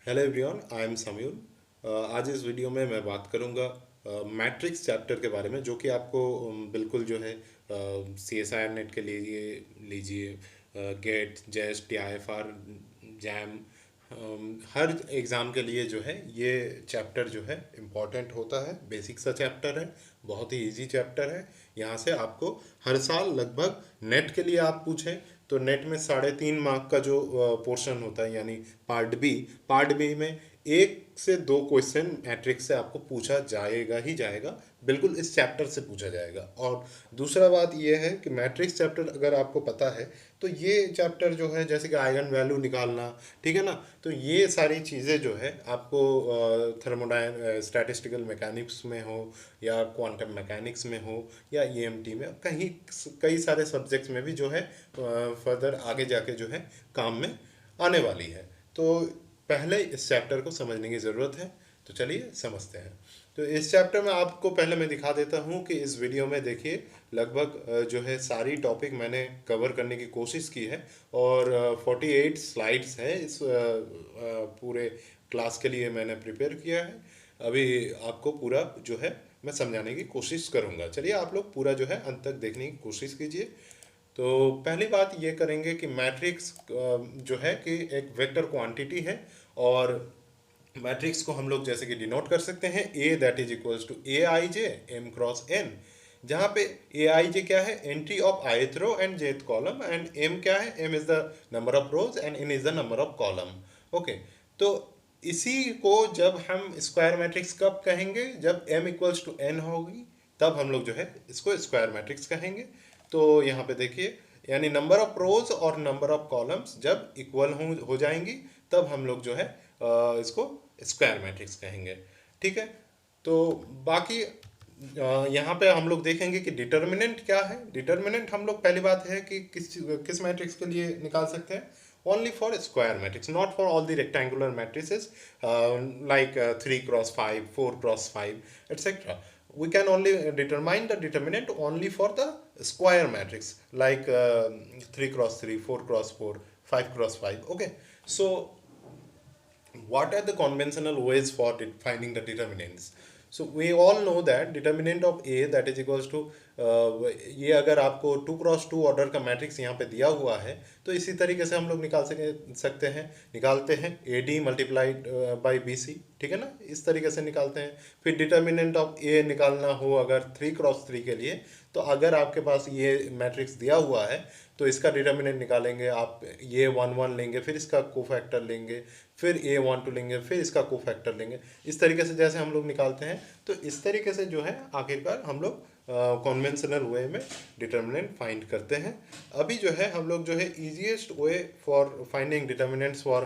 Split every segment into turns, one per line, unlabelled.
Hello everyone, I am Samuel. आज इस video में मैं बात करूंगा मैट्रिक्स चैप्टर के बारे में, जो कि आपको बिल्कुल जो है C S I R NET के लिए लीजिए, GATE, JEST, T I F R, JAM, हर एग्ज़ाम के लिए जो है ये चैप्टर जो है इम्पॉर्टेंट होता है। बेसिक सा चैप्टर है, बहुत ही इजी चैप्टर है। यहाँ से आपको हर साल लगभग नेट के लिए आप पूछें तो नेट में 3.5 मार्क का जो पोर्शन होता है, यानी पार्ट बी में 1 से 2 क्वेश्चन मैट्रिक्स से आपको पूछा जाएगा ही जाएगा, बिल्कुल इस चैप्टर से पूछा जाएगा। और दूसरा बात यह है कि मैट्रिक्स चैप्टर अगर आपको पता है तो ये चैप्टर जो है, जैसे कि आइगन वैल्यू निकालना, ठीक है ना, तो ये सारी चीज़ें जो है आपको स्टैटिस्टिकल मैकेनिक्स में हो या क्वांटम मैकेनिक्स में हो या ईएमटी में, कहीं कई सारे सब्जेक्ट्स में भी जो है फर्दर आगे जाके जो है काम में आने वाली है। तो पहले इस चैप्टर को समझने की ज़रूरत है, तो चलिए समझते हैं। तो इस चैप्टर में आपको पहले मैं दिखा देता हूँ कि इस वीडियो में देखिए लगभग जो है सारी टॉपिक मैंने कवर करने की कोशिश की है, और 48 स्लाइड्स है इस पूरे क्लास के लिए मैंने प्रिपेयर किया है। अभी आपको पूरा जो है मैं समझाने की कोशिश करूँगा। चलिए आप लोग पूरा जो है अंत तक देखने की कोशिश कीजिए। तो पहली बात ये करेंगे कि मैट्रिक्स जो है कि एक वेक्टर क्वांटिटी है, और मैट्रिक्स को हम लोग जैसे कि डिनोट कर सकते हैं A that is equals to A I J M cross N, जहाँ पे ए आई जे क्या है, entry of ith row and jth column, and M क्या है, M is the number of rows and N is the number of columns. Okay, तो इसी को जब हम स्क्वायर मैट्रिक्स कब कहेंगे, जब एम इक्वल्स टू एन होगी, तब हम लोग जो है इसको स्क्वायर मैट्रिक्स कहेंगे। तो यहाँ पे देखिए, यानी नंबर ऑफ रोज और नंबर ऑफ कॉलम्स जब इक्वल हो जाएंगी, तब हम लोग जो है इसको स्क्वायर मैट्रिक्स कहेंगे। ठीक है, तो बाकी यहाँ पे हम लोग देखेंगे कि डिटर्मिनेंट क्या है। डिटर्मिनेंट हम लोग पहली बात है कि किस मैट्रिक्स के लिए निकाल सकते हैं, only for square matrix, not for all the rectangular matrices like 3 cross 5, 4 cross 5, etc. We can only determine the determinant only for the square matrix like 3 cross 3, 4 cross 4, 5 cross 5. Okay, so what are the conventional ways for finding the determinants? So we all know that determinant of A that is equals to ये अगर आपको 2 cross 2 order का matrix यहाँ पे दिया हुआ है, तो इसी तरीके से हम लोग निकालते हैं A D multiplied by B C, ठीक है ना, इस तरीके से निकालते हैं। फिर डिटर्मिनेंट ऑफ ए निकालना हो अगर 3 क्रॉस 3 के लिए, तो अगर आपके पास ये मैट्रिक्स दिया हुआ है तो इसका डिटर्मिनेंट निकालेंगे आप, ये 1 1 लेंगे, फिर इसका कोफैक्टर लेंगे, फिर A12 लेंगे, फिर इसका कोफैक्टर लेंगे। इस तरीके से जैसे हम लोग निकालते हैं, तो इस तरीके से जो है आखिरकार हम लोग कॉन्वेंशनल वे में डिटर्मिनेंट फाइंड करते हैं। अभी जो है हम लोग जो है easiest way for finding determinants for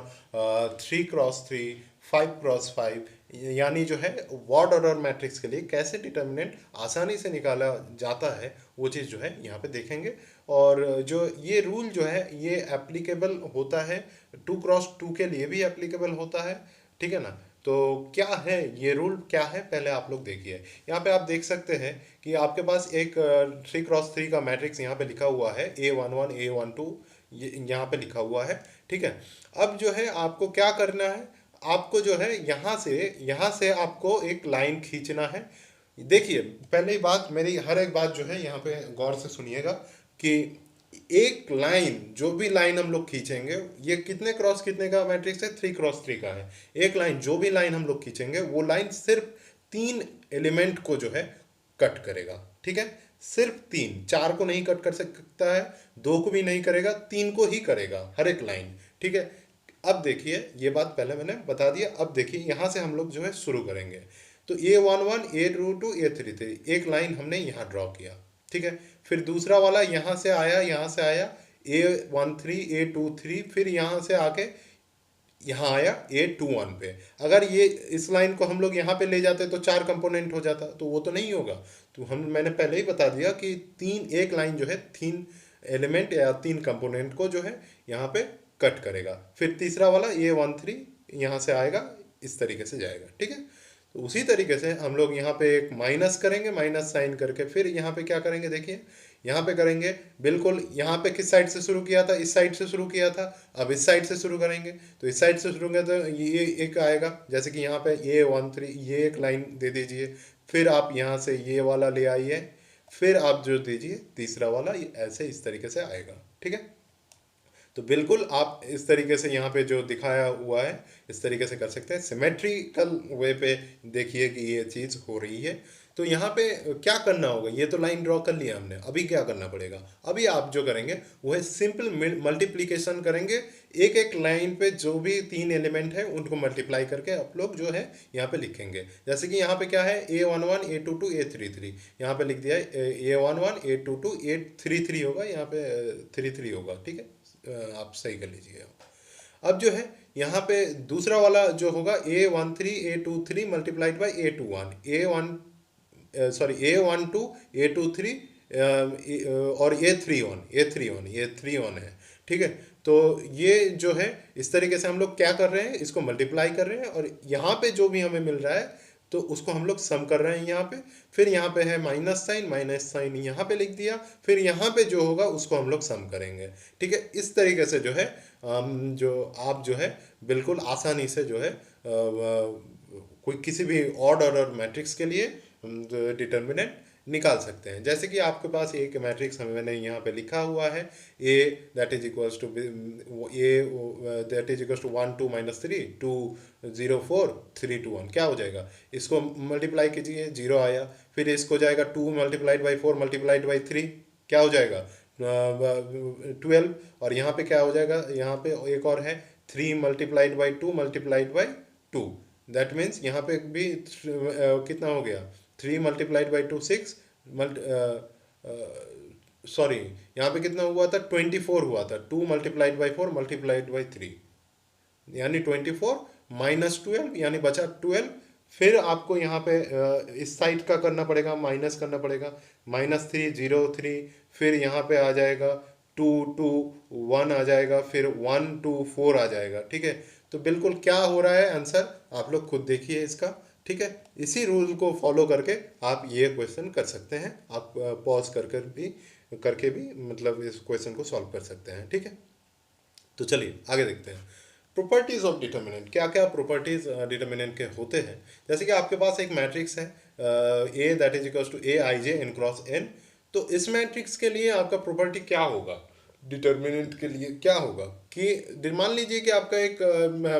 3 cross 3, 5 cross 5, यानी जो है वॉर्ड ऑर्डर मैट्रिक्स के लिए कैसे डिटर्मिनेंट आसानी से निकाला जाता है, वो चीज़ जो है यहाँ पे देखेंगे। और जो ये रूल जो है ये एप्लीकेबल होता है 2 क्रॉस 2 के लिए भी एप्लीकेबल होता है, ठीक है ना। तो क्या है ये रूल, क्या है, पहले आप लोग देखिए। यहाँ पे आप देख सकते हैं कि आपके पास एक 3 क्रॉस 3 का मैट्रिक्स यहाँ पे लिखा हुआ है, A11 A12 यहाँ पे लिखा हुआ है, ठीक है। अब जो है आपको क्या करना है, आपको जो है यहाँ से आपको एक लाइन खींचना है। देखिए पहले ही बात, मेरी हर एक बात जो है यहाँ पे गौर से सुनिएगा कि एक लाइन, जो भी लाइन हम लोग खींचेंगे, ये कितने क्रॉस कितने का मैट्रिक्स है, 3 क्रॉस 3 का है। एक लाइन, जो भी लाइन हम लोग खींचेंगे, वो लाइन सिर्फ 3 एलिमेंट को जो है कट करेगा, ठीक है। सिर्फ 3, 4 को नहीं कट कर सकता है, 2 को भी नहीं करेगा, 3 को ही करेगा हर एक लाइन, ठीक है। अब देखिए, ये बात पहले मैंने बता दिया। अब देखिए यहाँ से हम लोग जो है शुरू करेंगे। तो A11 A22 A33, एक लाइन हमने यहाँ ड्रॉ किया, ठीक है। फिर दूसरा वाला यहाँ से आया A13 A23, फिर यहाँ से आके यहाँ आया A21 पे। अगर ये इस लाइन को हम लोग यहाँ पे ले जाते तो 4 कंपोनेंट हो जाता, तो वो तो नहीं होगा। तो मैंने पहले ही बता दिया कि एक लाइन जो है 3 एलिमेंट या 3 कंपोनेंट को जो है यहाँ पे कट करेगा। फिर तीसरा वाला A13 यहाँ से आएगा, इस तरीके से जाएगा, ठीक है। तो उसी तरीके से हम लोग यहाँ पे एक माइनस करेंगे, माइनस साइन करके फिर यहाँ पे क्या करेंगे, देखिए यहाँ पे करेंगे बिल्कुल, यहाँ पे किस साइड से शुरू किया था, इस साइड से शुरू किया था, अब इस साइड से शुरू करेंगे, तो इस साइड से शुरू करें तो ये एक आएगा, जैसे कि यहाँ पे A13 ये एक लाइन दे दीजिए, फिर आप यहाँ से ये वाला ले आइए, फिर आप जो दीजिए तीसरा वाला, ये ऐसे इस तरीके से आएगा, ठीक है। तो बिल्कुल आप इस तरीके से यहाँ पे जो दिखाया हुआ है इस तरीके से कर सकते हैं, सिमेट्रिकल वे पे देखिए कि ये चीज़ हो रही है। तो यहाँ पे क्या करना होगा, ये तो लाइन ड्रॉ कर लिया हमने, अभी क्या करना पड़ेगा, अभी आप जो करेंगे वो है सिंपल मल्टीप्लिकेशन करेंगे, एक एक लाइन पे जो भी तीन एलिमेंट है उनको मल्टीप्लाई करके आप लोग जो है यहाँ पे लिखेंगे। जैसे कि यहाँ पे क्या है, A11 A22 A33, यहाँ पे लिख दिया है A11 A22 A33 होगा, यहाँ पे 33 होगा, ठीक है। आप सही कर लीजिए। अब जो है यहाँ पे दूसरा वाला जो होगा A13 A23 multiplied by A21 A12 A23 और A31 है, ठीक है। तो ये जो है इस तरीके से हम लोग क्या कर रहे हैं, इसको मल्टीप्लाई कर रहे हैं, और यहाँ पे जो भी हमें मिल रहा है तो उसको हम लोग सम कर रहे हैं यहाँ पे। फिर यहाँ पे है माइनस साइन यहाँ पे लिख दिया, फिर यहाँ पे जो होगा उसको हम लोग सम करेंगे, ठीक है। इस तरीके से जो है जो आप जो है बिल्कुल आसानी से जो है कोई किसी भी ऑड ऑर्डर मैट्रिक्स के लिए डिटर्मिनेंट निकाल सकते हैं। जैसे कि आपके पास एक मैट्रिक्स मैंने यहाँ पे लिखा हुआ है, A that is equals to one two minus three 2 0 4 3 2 1, क्या हो जाएगा, इसको मल्टीप्लाई कीजिए, 0 आया, फिर इसको जाएगा 2 मल्टीप्लाइड बाई 4 मल्टीप्लाइड बाई 3, क्या हो जाएगा 12, और यहाँ पे क्या हो जाएगा, यहाँ पे एक और है 3 multiplied by 2 multiplied by 2, that means यहाँ पे भी कितना हो गया, 3 मल्टीप्लाइड बाई 2 6, सॉरी यहाँ पे कितना हुआ था, 24 हुआ था, 2 मल्टीप्लाइड बाई 4 मल्टीप्लाइड बाई 3, यानी 24 माइनस 12 यानी बचा 12। फिर आपको यहाँ पे इस साइड का करना पड़ेगा, माइनस करना पड़ेगा, -3 0 3, फिर यहाँ पे आ जाएगा 2 2 1 आ जाएगा, फिर 1 2 4 आ जाएगा, ठीक है। तो बिल्कुल क्या हो रहा है आंसर आप लोग खुद देखिए इसका, ठीक है। इसी रूल को फॉलो करके आप ये क्वेश्चन कर सकते हैं, आप पॉज करके भी मतलब इस क्वेश्चन को सॉल्व कर सकते हैं, ठीक है। तो चलिए आगे देखते हैं, प्रॉपर्टीज ऑफ डिटर्मिनेंट, क्या क्या प्रॉपर्टीज डिटर्मिनेंट के होते हैं। जैसे कि आपके पास एक मैट्रिक्स है A that is equals to A I J N cross N, तो इस मैट्रिक्स के लिए आपका प्रॉपर्टी क्या होगा, डिटर्मिनेंट के लिए क्या होगा कि मान लीजिए कि आपका एक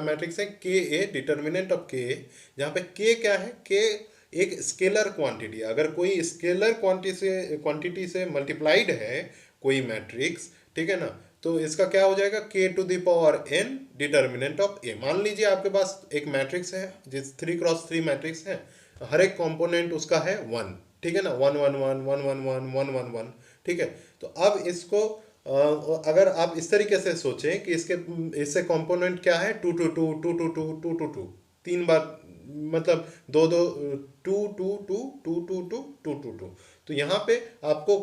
मैट्रिक्स है के ए, डिटर्मिनेंट ऑफ के ए, जहाँ पे के क्या है, के एक स्केलर क्वांटिटी, अगर कोई स्केलर क्वांटिटी से मल्टीप्लाइड है कोई मैट्रिक्स, ठीक है ना, तो इसका क्या हो जाएगा K to the power N determinant of A. मान लीजिए आपके पास एक मैट्रिक्स है जिस 3x3 मैट्रिक्स है, हर एक कंपोनेंट उसका है 1, ठीक है ना, 1 1 1 1 1 1 1 1 1, ठीक है। तो अब इसको अगर आप इस तरीके से सोचें कि इससे कंपोनेंट क्या है, 2 2 2 2 2 2 2 2 2, तीन बार, मतलब दो दो 2 2 2 2 2 2 2 2 2, तो यहाँ पे आपको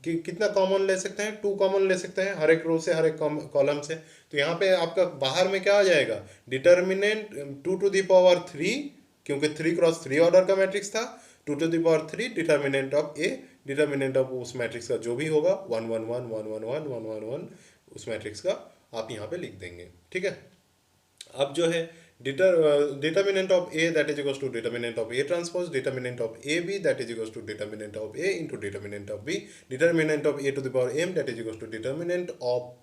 कितना कॉमन ले सकते हैं, 2 कॉमन ले सकते हैं हर एक रो से, हर एक कॉलम से। तो यहाँ पे आपका बाहर में क्या आ जाएगा, डिटर्मिनेंट 2 टू द पावर 3, क्योंकि 3x3 ऑर्डर का मैट्रिक्स था, 2 to the power 3 determinant of A, determinant of उस मैट्रिक्स का जो भी होगा 1 1 1 1 1 1 1 1 1 उस मैट्रिक्स का आप यहाँ पे लिख देंगे, ठीक है। अब जो है determinant of A that is equals to determinant of A transpose, determinant of AB that is equals to determinant of A into determinant of B, determinant of A to the power m that is equals to determinant of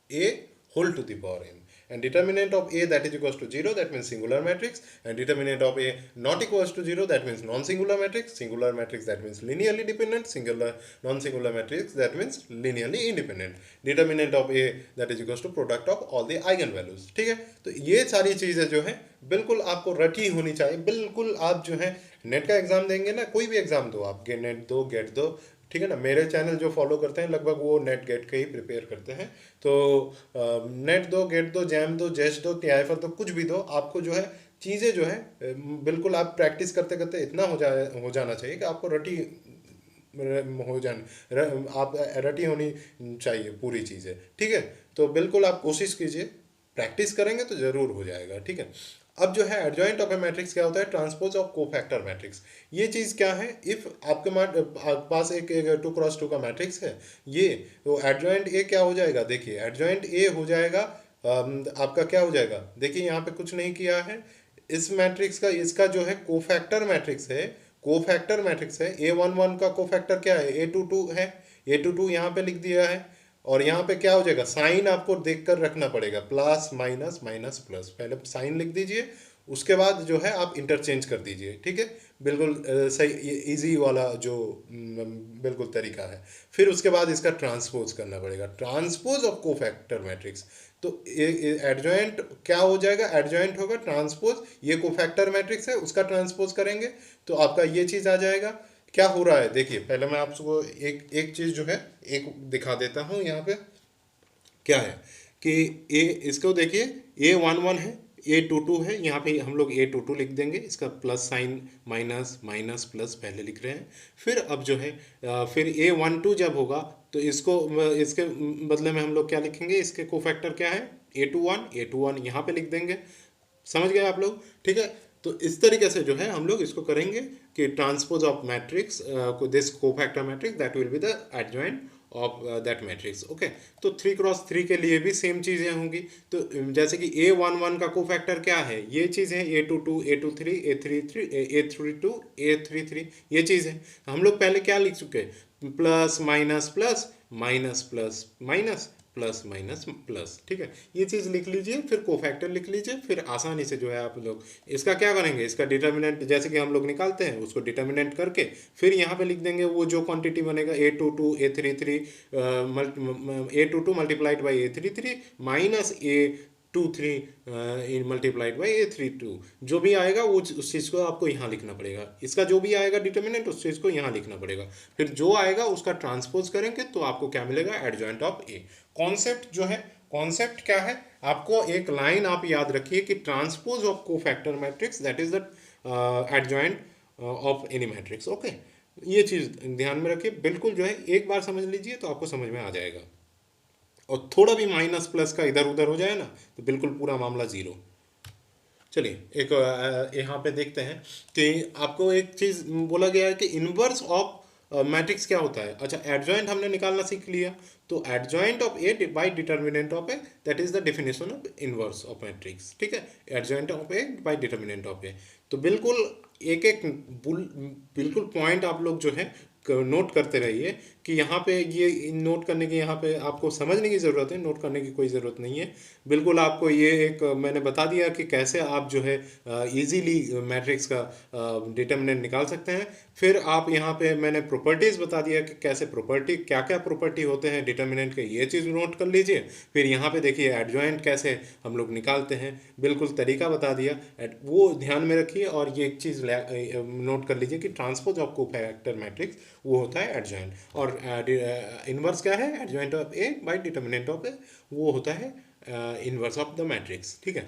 A whole to the power m, and determinant of A that is equals to 0, that means singular matrix, and determinant of A not equals to 0, that means non-singular matrix, singular matrix that means linearly dependent, singular non-singular matrix that means linearly independent, determinant of A that is equals to product of all the eigen values, ठीक है। तो ये सारी चीज़ें जो है बिल्कुल आपको रटी होनी चाहिए, बिल्कुल आप जो है नेट का एग्जाम देंगे ना, कोई भी एग्जाम दो आप, नेट दो गेट दो, ठीक है ना, मेरे चैनल जो फॉलो करते हैं लगभग वो नेट गेट के ही प्रिपेयर करते हैं, तो नेट दो, गेट दो, जैम दो, जेस्ट दो, टीआईफर दो, कुछ भी दो, आपको जो है चीज़ें जो है बिल्कुल आप प्रैक्टिस करते करते इतना हो जाना चाहिए कि आपको रटी हो जाने आप रटी होनी चाहिए पूरी चीज़ें, ठीक है। तो बिल्कुल आप कोशिश कीजिए प्रैक्टिस करेंगे तो जरूर हो जाएगा, ठीक है। अब जो है एडजॉइंट ऑफ ए मैट्रिक्स क्या होता है, ट्रांसपोज ऑफ कोफैक्टर मैट्रिक्स। ये चीज़ क्या है, इफ आपके पास एक 2x2 का मैट्रिक्स है, ये तो एडजॉइंट ए क्या हो जाएगा, देखिए एडजॉइंट ए हो जाएगा आपका क्या हो जाएगा, देखिए यहाँ पे कुछ नहीं किया है, इस मैट्रिक्स का इसका जो है कोफैक्टर मैट्रिक्स है, कोफैक्टर मैट्रिक्स है, A11 का कोफैक्टर क्या है, A22 है, A22 यहाँ पे लिख दिया है। और यहाँ पे क्या हो जाएगा, साइन आपको देख कर रखना पड़ेगा, प्लस माइनस माइनस प्लस, पहले साइन लिख दीजिए, उसके बाद जो है आप इंटरचेंज कर दीजिए, ठीक है। बिल्कुल सही, इजी वाला जो बिल्कुल तरीका है। फिर उसके बाद इसका ट्रांसपोज करना पड़ेगा, ट्रांसपोज ऑफ कोफैक्टर मैट्रिक्स। तो एडजॉइंट क्या हो जाएगा, एडजॉइंट होगा ट्रांसपोज, ये कोफैक्टर मैट्रिक्स है उसका ट्रांसपोज करेंगे तो आपका ये चीज़ आ जाएगा। क्या हो रहा है देखिए, पहले मैं आपको एक एक चीज़ जो है एक दिखा देता हूँ यहाँ पे। क्या है कि ए, इसको देखिए A11 है, A22 है, यहाँ पे हम लोग A22 लिख देंगे, इसका plus sign minus minus plus पहले लिख रहे हैं। फिर अब जो है फिर A12 जब होगा तो इसको इसके बदले में हम लोग क्या लिखेंगे, इसके कोफैक्टर क्या है, A21 यहाँ पे लिख देंगे। समझ गए आप लोग, ठीक है। तो इस तरीके से जो है हम लोग इसको करेंगे कि transpose of matrix this cofactor matrix that will be the adjoint of that matrix, okay. तो 3x3 के लिए भी सेम चीज़ें होंगी। तो जैसे कि A11 का कोफैक्टर क्या है, ये चीज़ है, A22 A23 A32 A33, ये चीज़ है। हम लोग पहले क्या लिख चुके हैं, plus minus plus minus plus minus plus minus plus, ठीक है। ये चीज़ लिख लीजिए, फिर कोफैक्टर लिख लीजिए, फिर आसानी से जो है आप लोग इसका क्या करेंगे, इसका डिटर्मिनेंट जैसे कि हम लोग निकालते हैं उसको डिटर्मिनेंट करके फिर यहाँ पे लिख देंगे वो जो क्वांटिटी बनेगा A22 A33 A22 multiplied by A33 minus A23 multiplied by A32, जो भी आएगा वो उस चीज़ को आपको यहाँ लिखना पड़ेगा, इसका जो भी आएगा डिटर्मिनेंट उस चीज़ को यहाँ लिखना पड़ेगा। फिर जो आएगा उसका ट्रांसपोज करेंगे तो आपको क्या मिलेगा, एडजॉइंट ऑफ ए। कॉन्सेप्ट जो है, कॉन्सेप्ट क्या है, आपको एक लाइन आप याद रखिए कि transpose of cofactor matrix that is the adjoint of any matrix, okay. ये चीज़ ध्यान में रखिए, बिल्कुल जो है एक बार समझ लीजिए तो आपको समझ में आ जाएगा। और थोड़ा भी माइनस प्लस का इधर उधर हो जाए ना तो बिल्कुल पूरा मामला जीरो। चलिए एक यहाँ पे देखते हैं कि आपको एक चीज़ बोला गया है कि इनवर्स ऑफ मैट्रिक्स क्या होता है। अच्छा, एडजॉइंट हमने निकालना सीख लिया, तो adjoint of A by determinant of A, that is the definition of inverse of matrix, ठीक है। Adjoint of A by determinant of A, तो बिल्कुल एक एक बिल्कुल पॉइंट आप लोग जो है नोट करते रहिए कि यहाँ पे ये नोट करने की, यहाँ पे आपको समझने की ज़रूरत है, नोट करने की कोई ज़रूरत नहीं है। बिल्कुल आपको ये एक मैंने बता दिया कि कैसे आप जो है इजीली मैट्रिक्स का डिटर्मिनेंट निकाल सकते हैं। फिर आप यहाँ पे मैंने प्रॉपर्टीज़ बता दिया कि कैसे प्रॉपर्टी, क्या क्या प्रॉपर्टी होते हैं डिटर्मिनेंट के, ये चीज़ नोट कर लीजिए। फिर यहाँ पे देखिए एडजॉइंट कैसे हम लोग निकालते हैं, बिल्कुल तरीका बता दिया, वो ध्यान में रखिए। और ये एक चीज़ नोट कर लीजिए कि ट्रांसपोज ऑफ कोफैक्टर मैट्रिक्स वो होता है एडजॉइंट, और इनवर्स क्या है, adjoint of A by determinant of A, वो होता है इनवर्स ऑफ द मैट्रिक्स, ठीक है।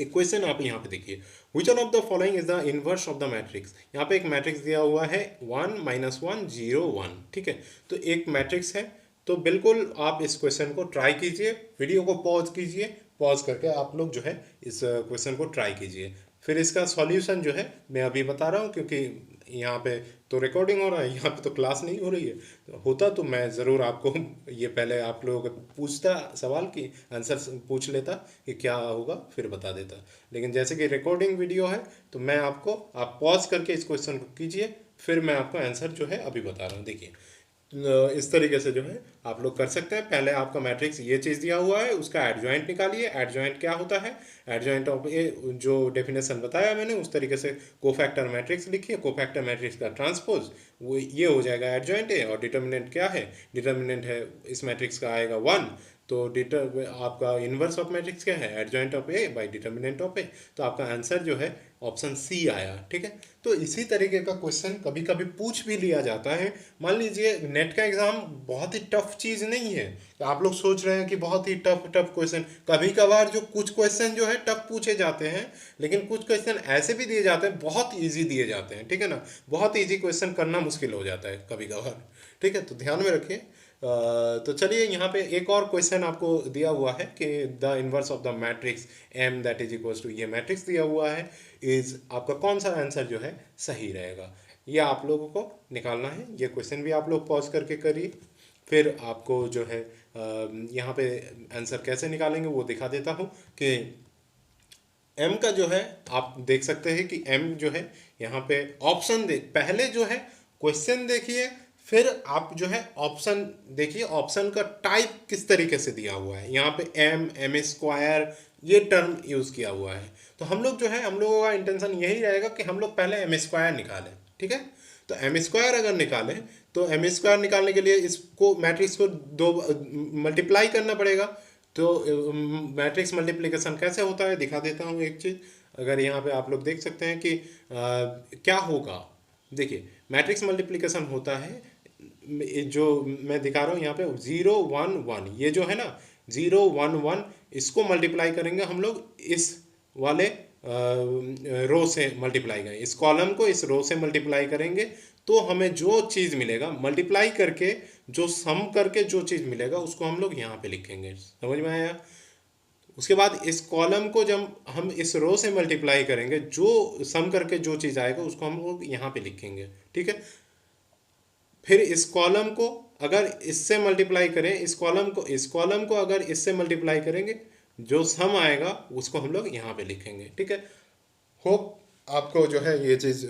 एक क्वेश्चन आप यहाँ पे देखिए, which one of the following is the inverse of the matrix. यहाँ पे एक मैट्रिक्स दिया हुआ है 1 -1 0 1, ठीक है। तो एक मैट्रिक्स है, तो बिल्कुल आप इस क्वेश्चन को ट्राई कीजिए, वीडियो को पॉज कीजिए, पॉज करके आप लोग जो है इस क्वेश्चन को ट्राई कीजिए। फिर इसका सॉल्यूशन जो है मैं अभी बता रहा हूँ, क्योंकि यहाँ पे तो रिकॉर्डिंग हो रहा है, यहाँ पे तो क्लास नहीं हो रही है। होता तो मैं ज़रूर आपको ये पहले आप लोगों को पूछता, सवाल की आंसर पूछ लेता कि क्या होगा, फिर बता देता। लेकिन जैसे कि रिकॉर्डिंग वीडियो है तो मैं आपको, आप पॉज करके इस क्वेश्चन को कीजिए, फिर मैं आपको आंसर जो है अभी बता रहा हूँ। देखिए इस तरीके से जो है आप लोग कर सकते हैं। पहले आपका मैट्रिक्स ये चीज़ दिया हुआ है, उसका एडजॉइंट निकालिए। एडजॉइंट क्या होता है, एडजॉइंट ऑफ ए, जो डेफिनेशन बताया मैंने उस तरीके से कोफैक्टर मैट्रिक्स लिखिए, कोफैक्टर मैट्रिक्स का ट्रांसपोज वो ये हो जाएगा एडजॉइंट ए। और डिटर्मिनेंट क्या है, डिटर्मिनेंट है इस मैट्रिक्स का आएगा 1, तो आपका इनवर्स ऑफ मैट्रिक्स क्या है, adjoint of A by determinant of A. तो आपका आंसर जो है ऑप्शन सी आया, ठीक है। तो इसी तरीके का क्वेश्चन कभी कभी पूछ भी लिया जाता है। मान लीजिए नेट का एग्ज़ाम बहुत ही टफ चीज़ नहीं है, तो आप लोग सोच रहे हैं कि बहुत ही टफ टफ क्वेश्चन, कभी कभार जो कुछ क्वेश्चन जो है टफ पूछे जाते हैं, लेकिन कुछ क्वेश्चन ऐसे भी दिए जाते हैं बहुत ईजी दिए जाते हैं, ठीक है ना। बहुत ईजी क्वेश्चन करना मुश्किल हो जाता है कभी कभार, ठीक है। तो ध्यान में रखिए, तो चलिए यहाँ पे एक और क्वेश्चन आपको दिया हुआ है कि the inverse of the matrix M that is equals to, ये मैट्रिक्स दिया हुआ है, इज आपका कौन सा आंसर जो है सही रहेगा, ये आप लोगों को निकालना है। ये क्वेश्चन भी आप लोग पॉज करके करिए, फिर आपको जो है यहाँ पे आंसर कैसे निकालेंगे वो दिखा देता हूँ कि एम का जो है आप देख सकते हैं कि एम जो है यहाँ पे ऑप्शन देख, पहले जो है क्वेश्चन देखिए, फिर आप जो है ऑप्शन देखिए, ऑप्शन का टाइप किस तरीके से दिया हुआ है। यहाँ पे एम स्क्वायर ये टर्म यूज किया हुआ है। तो हम लोग जो है, हम लोगों का इंटेंशन यही रहेगा कि हम लोग पहले एम स्क्वायर निकालें, ठीक है। तो एम स्क्वायर अगर निकालें तो एम स्क्वायर निकालने के लिए इसको मैट्रिक्स को दो मल्टीप्लाई करना पड़ेगा। तो मैट्रिक्स मल्टीप्लिकेशन कैसे होता है दिखा देता हूँ एक चीज़। अगर यहाँ पे आप लोग देख सकते हैं कि क्या होगा, देखिए मैट्रिक्स मल्टीप्लिकेशन होता है, जो मैं दिखा रहा हूँ यहाँ पे 0 1 1, ये जो है ना 0 1 1, इसको मल्टीप्लाई करेंगे हम लोग इस वाले रो से मल्टीप्लाई करेंगे, इस कॉलम को इस रो से मल्टीप्लाई करेंगे, तो हमें जो चीज़ मिलेगा मल्टीप्लाई करके, जो सम करके जो चीज़ मिलेगा उसको हम लोग यहाँ पे लिखेंगे। समझ में आया? उसके बाद इस कॉलम को जब हम इस रो से मल्टीप्लाई करेंगे, जो सम करके जो चीज़ आएगा उसको हम लोग यहाँ पे लिखेंगे, ठीक है। फिर इस कॉलम को अगर इससे मल्टीप्लाई करें, इस कॉलम को अगर इससे मल्टीप्लाई करेंगे, जो सम आएगा उसको हम लोग यहाँ पे लिखेंगे, ठीक है। होप आपको जो है ये चीज़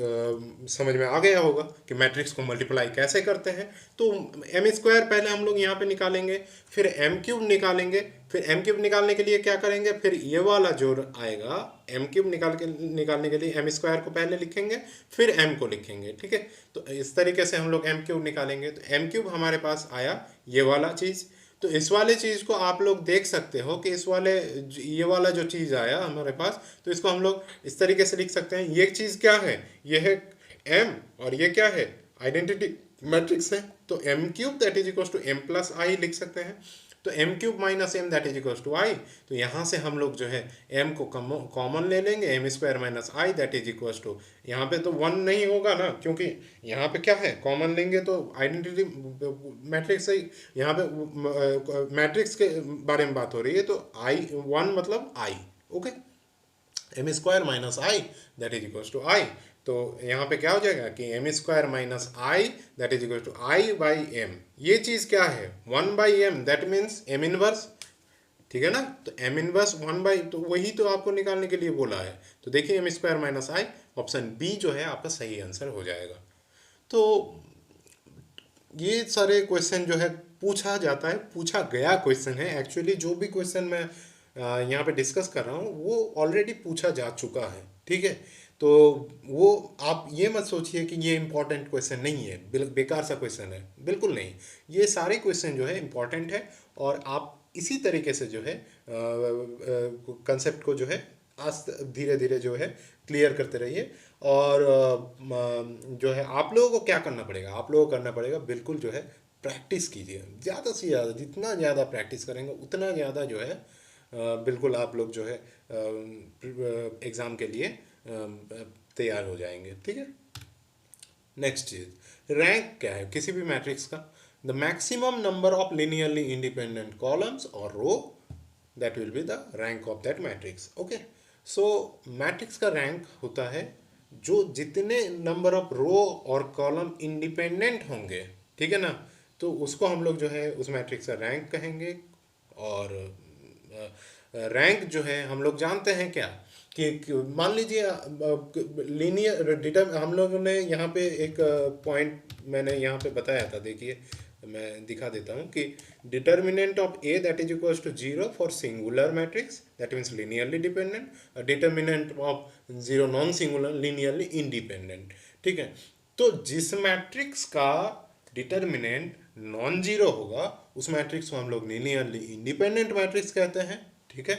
समझ में आ गया होगा कि मैट्रिक्स को मल्टीप्लाई कैसे करते हैं। तो एम स्क्वायर पहले हम लोग यहाँ पे निकालेंगे, फिर एम क्यूब निकालेंगे, फिर एम क्यूब निकालने के लिए क्या करेंगे, फिर ये वाला जो आएगा एम क्यूब निकालने के लिए एम स्क्वायर को पहले लिखेंगे, फिर एम को लिखेंगे, ठीक है। तो इस तरीके से हम लोग एम क्यूब निकालेंगे। तो एम क्यूब हमारे पास आया ये वाला चीज़। तो इस वाले चीज़ को आप लोग देख सकते हो कि इस वाले ये वाला जो चीज़ आया हमारे पास, तो इसको हम लोग इस तरीके से लिख सकते हैं। ये चीज़ क्या है, ये है एम, और ये क्या है, आइडेंटिटी मैट्रिक्स है। तो M cube that is equal to M plus I लिख सकते हैं। तो M cube minus M that is equal to I, तो यहाँ से हम लोग जो है एम को कॉमन ले लेंगे, M square minus I that is equal to, यहाँ पे तो 1 नहीं होगा ना, क्योंकि यहाँ पे क्या है, कॉमन लेंगे तो आइडेंटिटी मैट्रिक्स से, यहाँ पे मैट्रिक्स के बारे में बात हो रही है, तो आई 1 मतलब I, okay. M square minus I that is equal to I, तो यहाँ पे क्या हो जाएगा कि M square minus I that is equal to I by M. ये चीज़ क्या है, 1 by M, that means M inverse, ठीक है ना। तो एम इनवर्स 1 बाई, तो वही तो आपको निकालने के लिए बोला है। तो देखिए एम स्क्वायर माइनस आई, ऑप्शन बी जो है आपका सही आंसर हो जाएगा। तो ये सारे क्वेश्चन जो है पूछा जाता है, पूछा गया क्वेश्चन है। एक्चुअली जो भी क्वेश्चन मैं यहाँ पे डिस्कस कर रहा हूँ वो ऑलरेडी पूछा जा चुका है, ठीक है। तो वो आप ये मत सोचिए कि ये इंपॉर्टेंट क्वेश्चन नहीं है, बेकार सा क्वेश्चन है, बिल्कुल नहीं। ये सारे क्वेश्चन जो है इंपॉर्टेंट है, और आप इसी तरीके से जो है कंसेप्ट को जो है आज धीरे धीरे जो है क्लियर करते रहिए। और जो है आप लोगों को क्या करना पड़ेगा, आप लोगों को करना पड़ेगा बिल्कुल जो है प्रैक्टिस कीजिए, ज़्यादा से ज़्यादा, जितना ज़्यादा प्रैक्टिस करेंगे उतना ज़्यादा जो है बिल्कुल आप लोग जो है एग्ज़ाम के लिए तैयार हो जाएंगे, ठीक है। नेक्स्ट चीज, रैंक क्या है किसी भी मैट्रिक्स का, the maximum number of linearly independent columns और row that will be the rank of that matrix, okay. So matrix का रैंक होता है जो जितने नंबर ऑफ रो और कॉलम इंडिपेंडेंट होंगे, ठीक है ना, तो उसको हम लोग जो है उस मैट्रिक्स का रैंक कहेंगे। और रैंक जो है हम लोग जानते हैं क्या, कि मान लीजिए लीनियर डिटर्म, हम लोगों ने यहाँ पे एक पॉइंट मैंने यहाँ पे बताया था, देखिए मैं दिखा देता हूँ कि determinant of A that is equals to 0 for singular matrix that means linearly dependent, determinant of 0 non singular linearly independent, ठीक है। तो जिस मैट्रिक्स का डिटर्मिनेंट नॉन जीरो होगा उस मैट्रिक्स को हम लोग लीनियरली इंडिपेंडेंट मैट्रिक्स कहते हैं, ठीक है।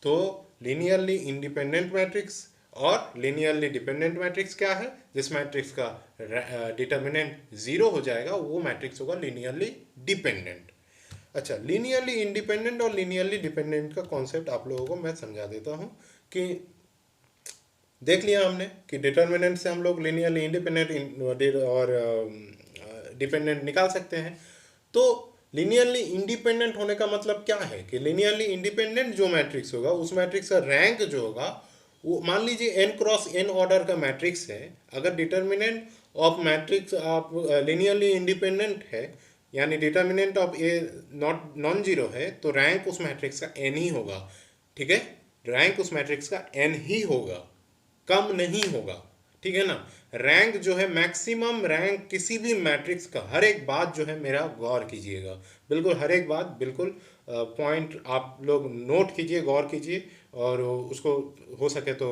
तो लीनियरली इंडिपेंडेंट मैट्रिक्स और लीनियरली डिपेंडेंट मैट्रिक्स क्या है, जिस मैट्रिक्स का डिटर्मिनेंट जीरो हो जाएगा वो मैट्रिक्स होगा लीनियरली डिपेंडेंट। अच्छा, लीनियरली इंडिपेंडेंट और लीनियरली डिपेंडेंट का कॉन्सेप्ट आप लोगों को मैं समझा देता हूँ। कि देख लिया हमने कि डिटर्मिनेंट से हम लोग लीनियरली इंडिपेंडेंट और डिपेंडेंट निकाल सकते हैं। तो लीनियरली इंडिपेंडेंट होने का मतलब क्या है कि लीनियरली इंडिपेंडेंट जो मैट्रिक्स होगा उस मैट्रिक्स का रैंक जो होगा वो मान लीजिए एन क्रॉस एन ऑर्डर का मैट्रिक्स है, अगर डिटर्मिनेंट ऑफ मैट्रिक्स आप लीनियरली इंडिपेंडेंट है यानी determinant of A not non zero है तो रैंक उस मैट्रिक्स का एन ही होगा। ठीक है, रैंक उस मैट्रिक्स का एन ही होगा, कम नहीं होगा। ठीक है ना, रैंक जो है मैक्सिमम रैंक किसी भी मैट्रिक्स का, हर एक बात जो है मेरा गौर कीजिएगा, बिल्कुल हर एक बात बिल्कुल पॉइंट आप लोग नोट कीजिए, गौर कीजिए और उसको हो सके तो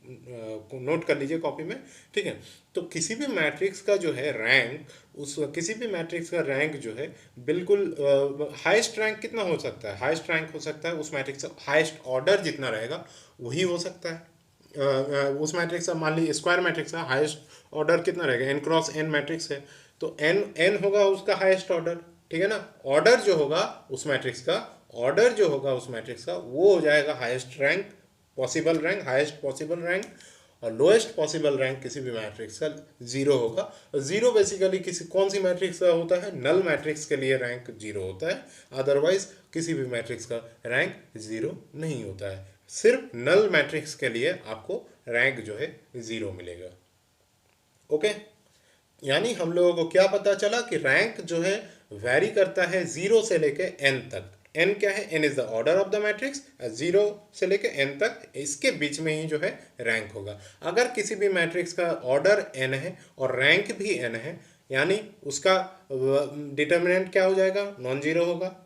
नोट कर लीजिए कॉपी में। ठीक है, तो किसी भी मैट्रिक्स का जो है रैंक, उस किसी भी मैट्रिक्स का रैंक जो है बिल्कुल हाईएस्ट रैंक कितना हो सकता है, हाईएस्ट रैंक हो सकता है उस मैट्रिक्स का हाईएस्ट ऑर्डर जितना रहेगा वही हो सकता है। उस मैट्रिक्स का मान लीजिए स्क्वायर मैट्रिक्स का हाईएस्ट ऑर्डर कितना रहेगा, एन क्रॉस एन मैट्रिक्स है तो एन एन होगा उसका हाईएस्ट ऑर्डर। ठीक है ना, ऑर्डर जो होगा उस मैट्रिक्स का, ऑर्डर जो होगा उस मैट्रिक्स का वो हो जाएगा highest rank, possible rank, highest possible rank. और लोएस्ट पॉसिबल रैंक किसी भी मैट्रिक्स का जीरो होगा। और जीरो बेसिकली किसी कौन सी मैट्रिक्स का होता है, नल मैट्रिक्स के लिए रैंक जीरो होता है, अदरवाइज किसी भी मैट्रिक्स का रैंक जीरो नहीं होता है। सिर्फ नल मैट्रिक्स के लिए आपको रैंक जो है जीरो मिलेगा। ओके, यानी हम लोगों को क्या पता चला कि रैंक जो है वैरी करता है जीरो से लेके एन तक। एन क्या है, N is the order of the matrix, zero से लेके एन तक इसके बीच में ही जो है रैंक होगा। अगर किसी भी मैट्रिक्स का ऑर्डर एन है और रैंक भी एन है यानी उसका डिटर्मिनेंट क्या हो जाएगा, नॉन जीरो होगा।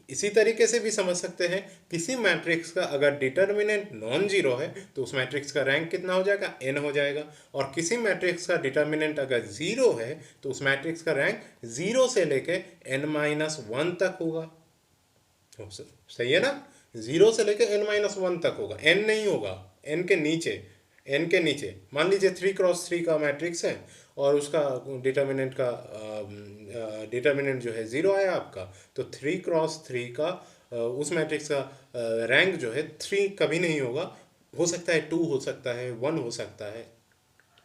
इसी तरीके से भी समझ सकते हैं किसी मैट्रिक्स का अगर डिटर्मिनेंट नॉन जीरो है तो उस मैट्रिक्स का रैंक कितना हो जाएगा, एन हो जाएगा। और किसी मैट्रिक्स का डिटर्मिनेंट अगर जीरो है तो उस मैट्रिक्स का रैंक जीरो से लेके एन माइनस वन तक होगा। सही है ना, जीरो से लेके एन माइनस वन तक होगा, एन नहीं होगा, एन के नीचे, एन के नीचे। मान लीजिए 3x3 का मैट्रिक्स है और उसका डिटर्मिनेंट जो है जीरो आया आपका, तो 3x3 का उस मैट्रिक्स का रैंक जो है 3 कभी नहीं होगा, हो सकता है 2 हो सकता है, 1 हो सकता है।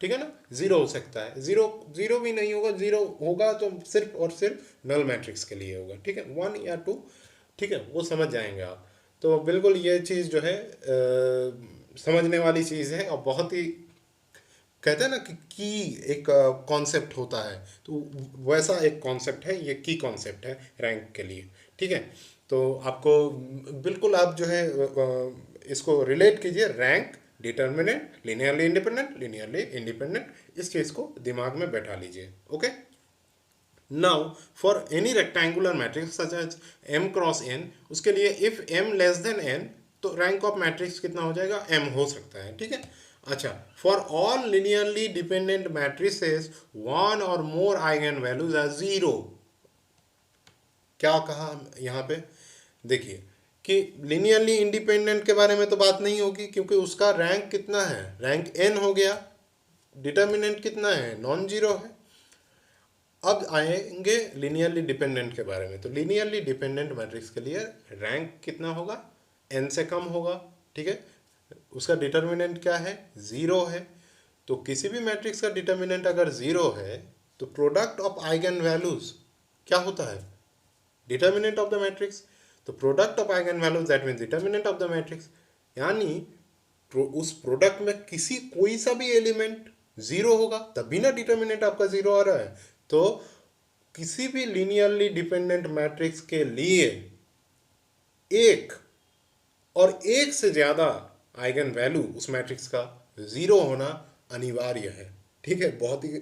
ठीक है ना, जीरो हो सकता है, जीरो जीरो भी नहीं होगा, जीरो होगा तो सिर्फ और सिर्फ नल मैट्रिक्स के लिए होगा। ठीक है, 1 या 2, ठीक है, वो समझ जाएंगे आप। तो बिल्कुल ये चीज़ जो है समझने वाली चीज़ है और बहुत ही कहते हैं ना कि एक कॉन्सेप्ट होता है, तो वैसा एक कॉन्सेप्ट है ये, की कॉन्सेप्ट है रैंक के लिए। ठीक है, तो आपको बिल्कुल आप जो है इसको रिलेट कीजिए, रैंक, डिटर्मिनेंट, लीनियरली इंडिपेंडेंट, इस चीज़ को दिमाग में बैठा लीजिए। Okay, now for any rectangular matrix such as m cross n, उसके लिए इफ m लेस देन n तो रैंक ऑफ मैट्रिक्स कितना हो जाएगा, m हो सकता है। ठीक है, अच्छा, for all linearly dependent matrices one और more eigen values are zero. क्या कहा यहाँ पे, देखिए कि लिनियरली इंडिपेंडेंट के बारे में तो बात नहीं होगी क्योंकि उसका रैंक कितना है, रैंक n हो गया, डिटर्मिनेंट कितना है, नॉन जीरो है। अब आएंगे लिनियरली डिपेंडेंट के बारे में, तो लिनियरली डिपेंडेंट मैट्रिक्स के लिए रैंक कितना होगा, n से कम होगा। ठीक है, उसका डिटर्मिनेंट क्या है, जीरो है। तो किसी भी मैट्रिक्स का डिटर्मिनेंट अगर जीरो है तो प्रोडक्ट ऑफ आइगन वैल्यूज क्या होता है, डिटर्मिनेंट ऑफ द मैट्रिक्स। तो product of eigen values that means determinant of the matrix, यानी उस प्रोडक्ट में किसी कोई सा भी एलिमेंट जीरो होगा तभी ना डिटर्मिनेंट आपका जीरो आ रहा है। तो किसी भी लीनियरली डिपेंडेंट मैट्रिक्स के लिए एक और एक से ज्यादा आइगन वैल्यू उस मैट्रिक्स का जीरो होना अनिवार्य है। ठीक है, बहुत ही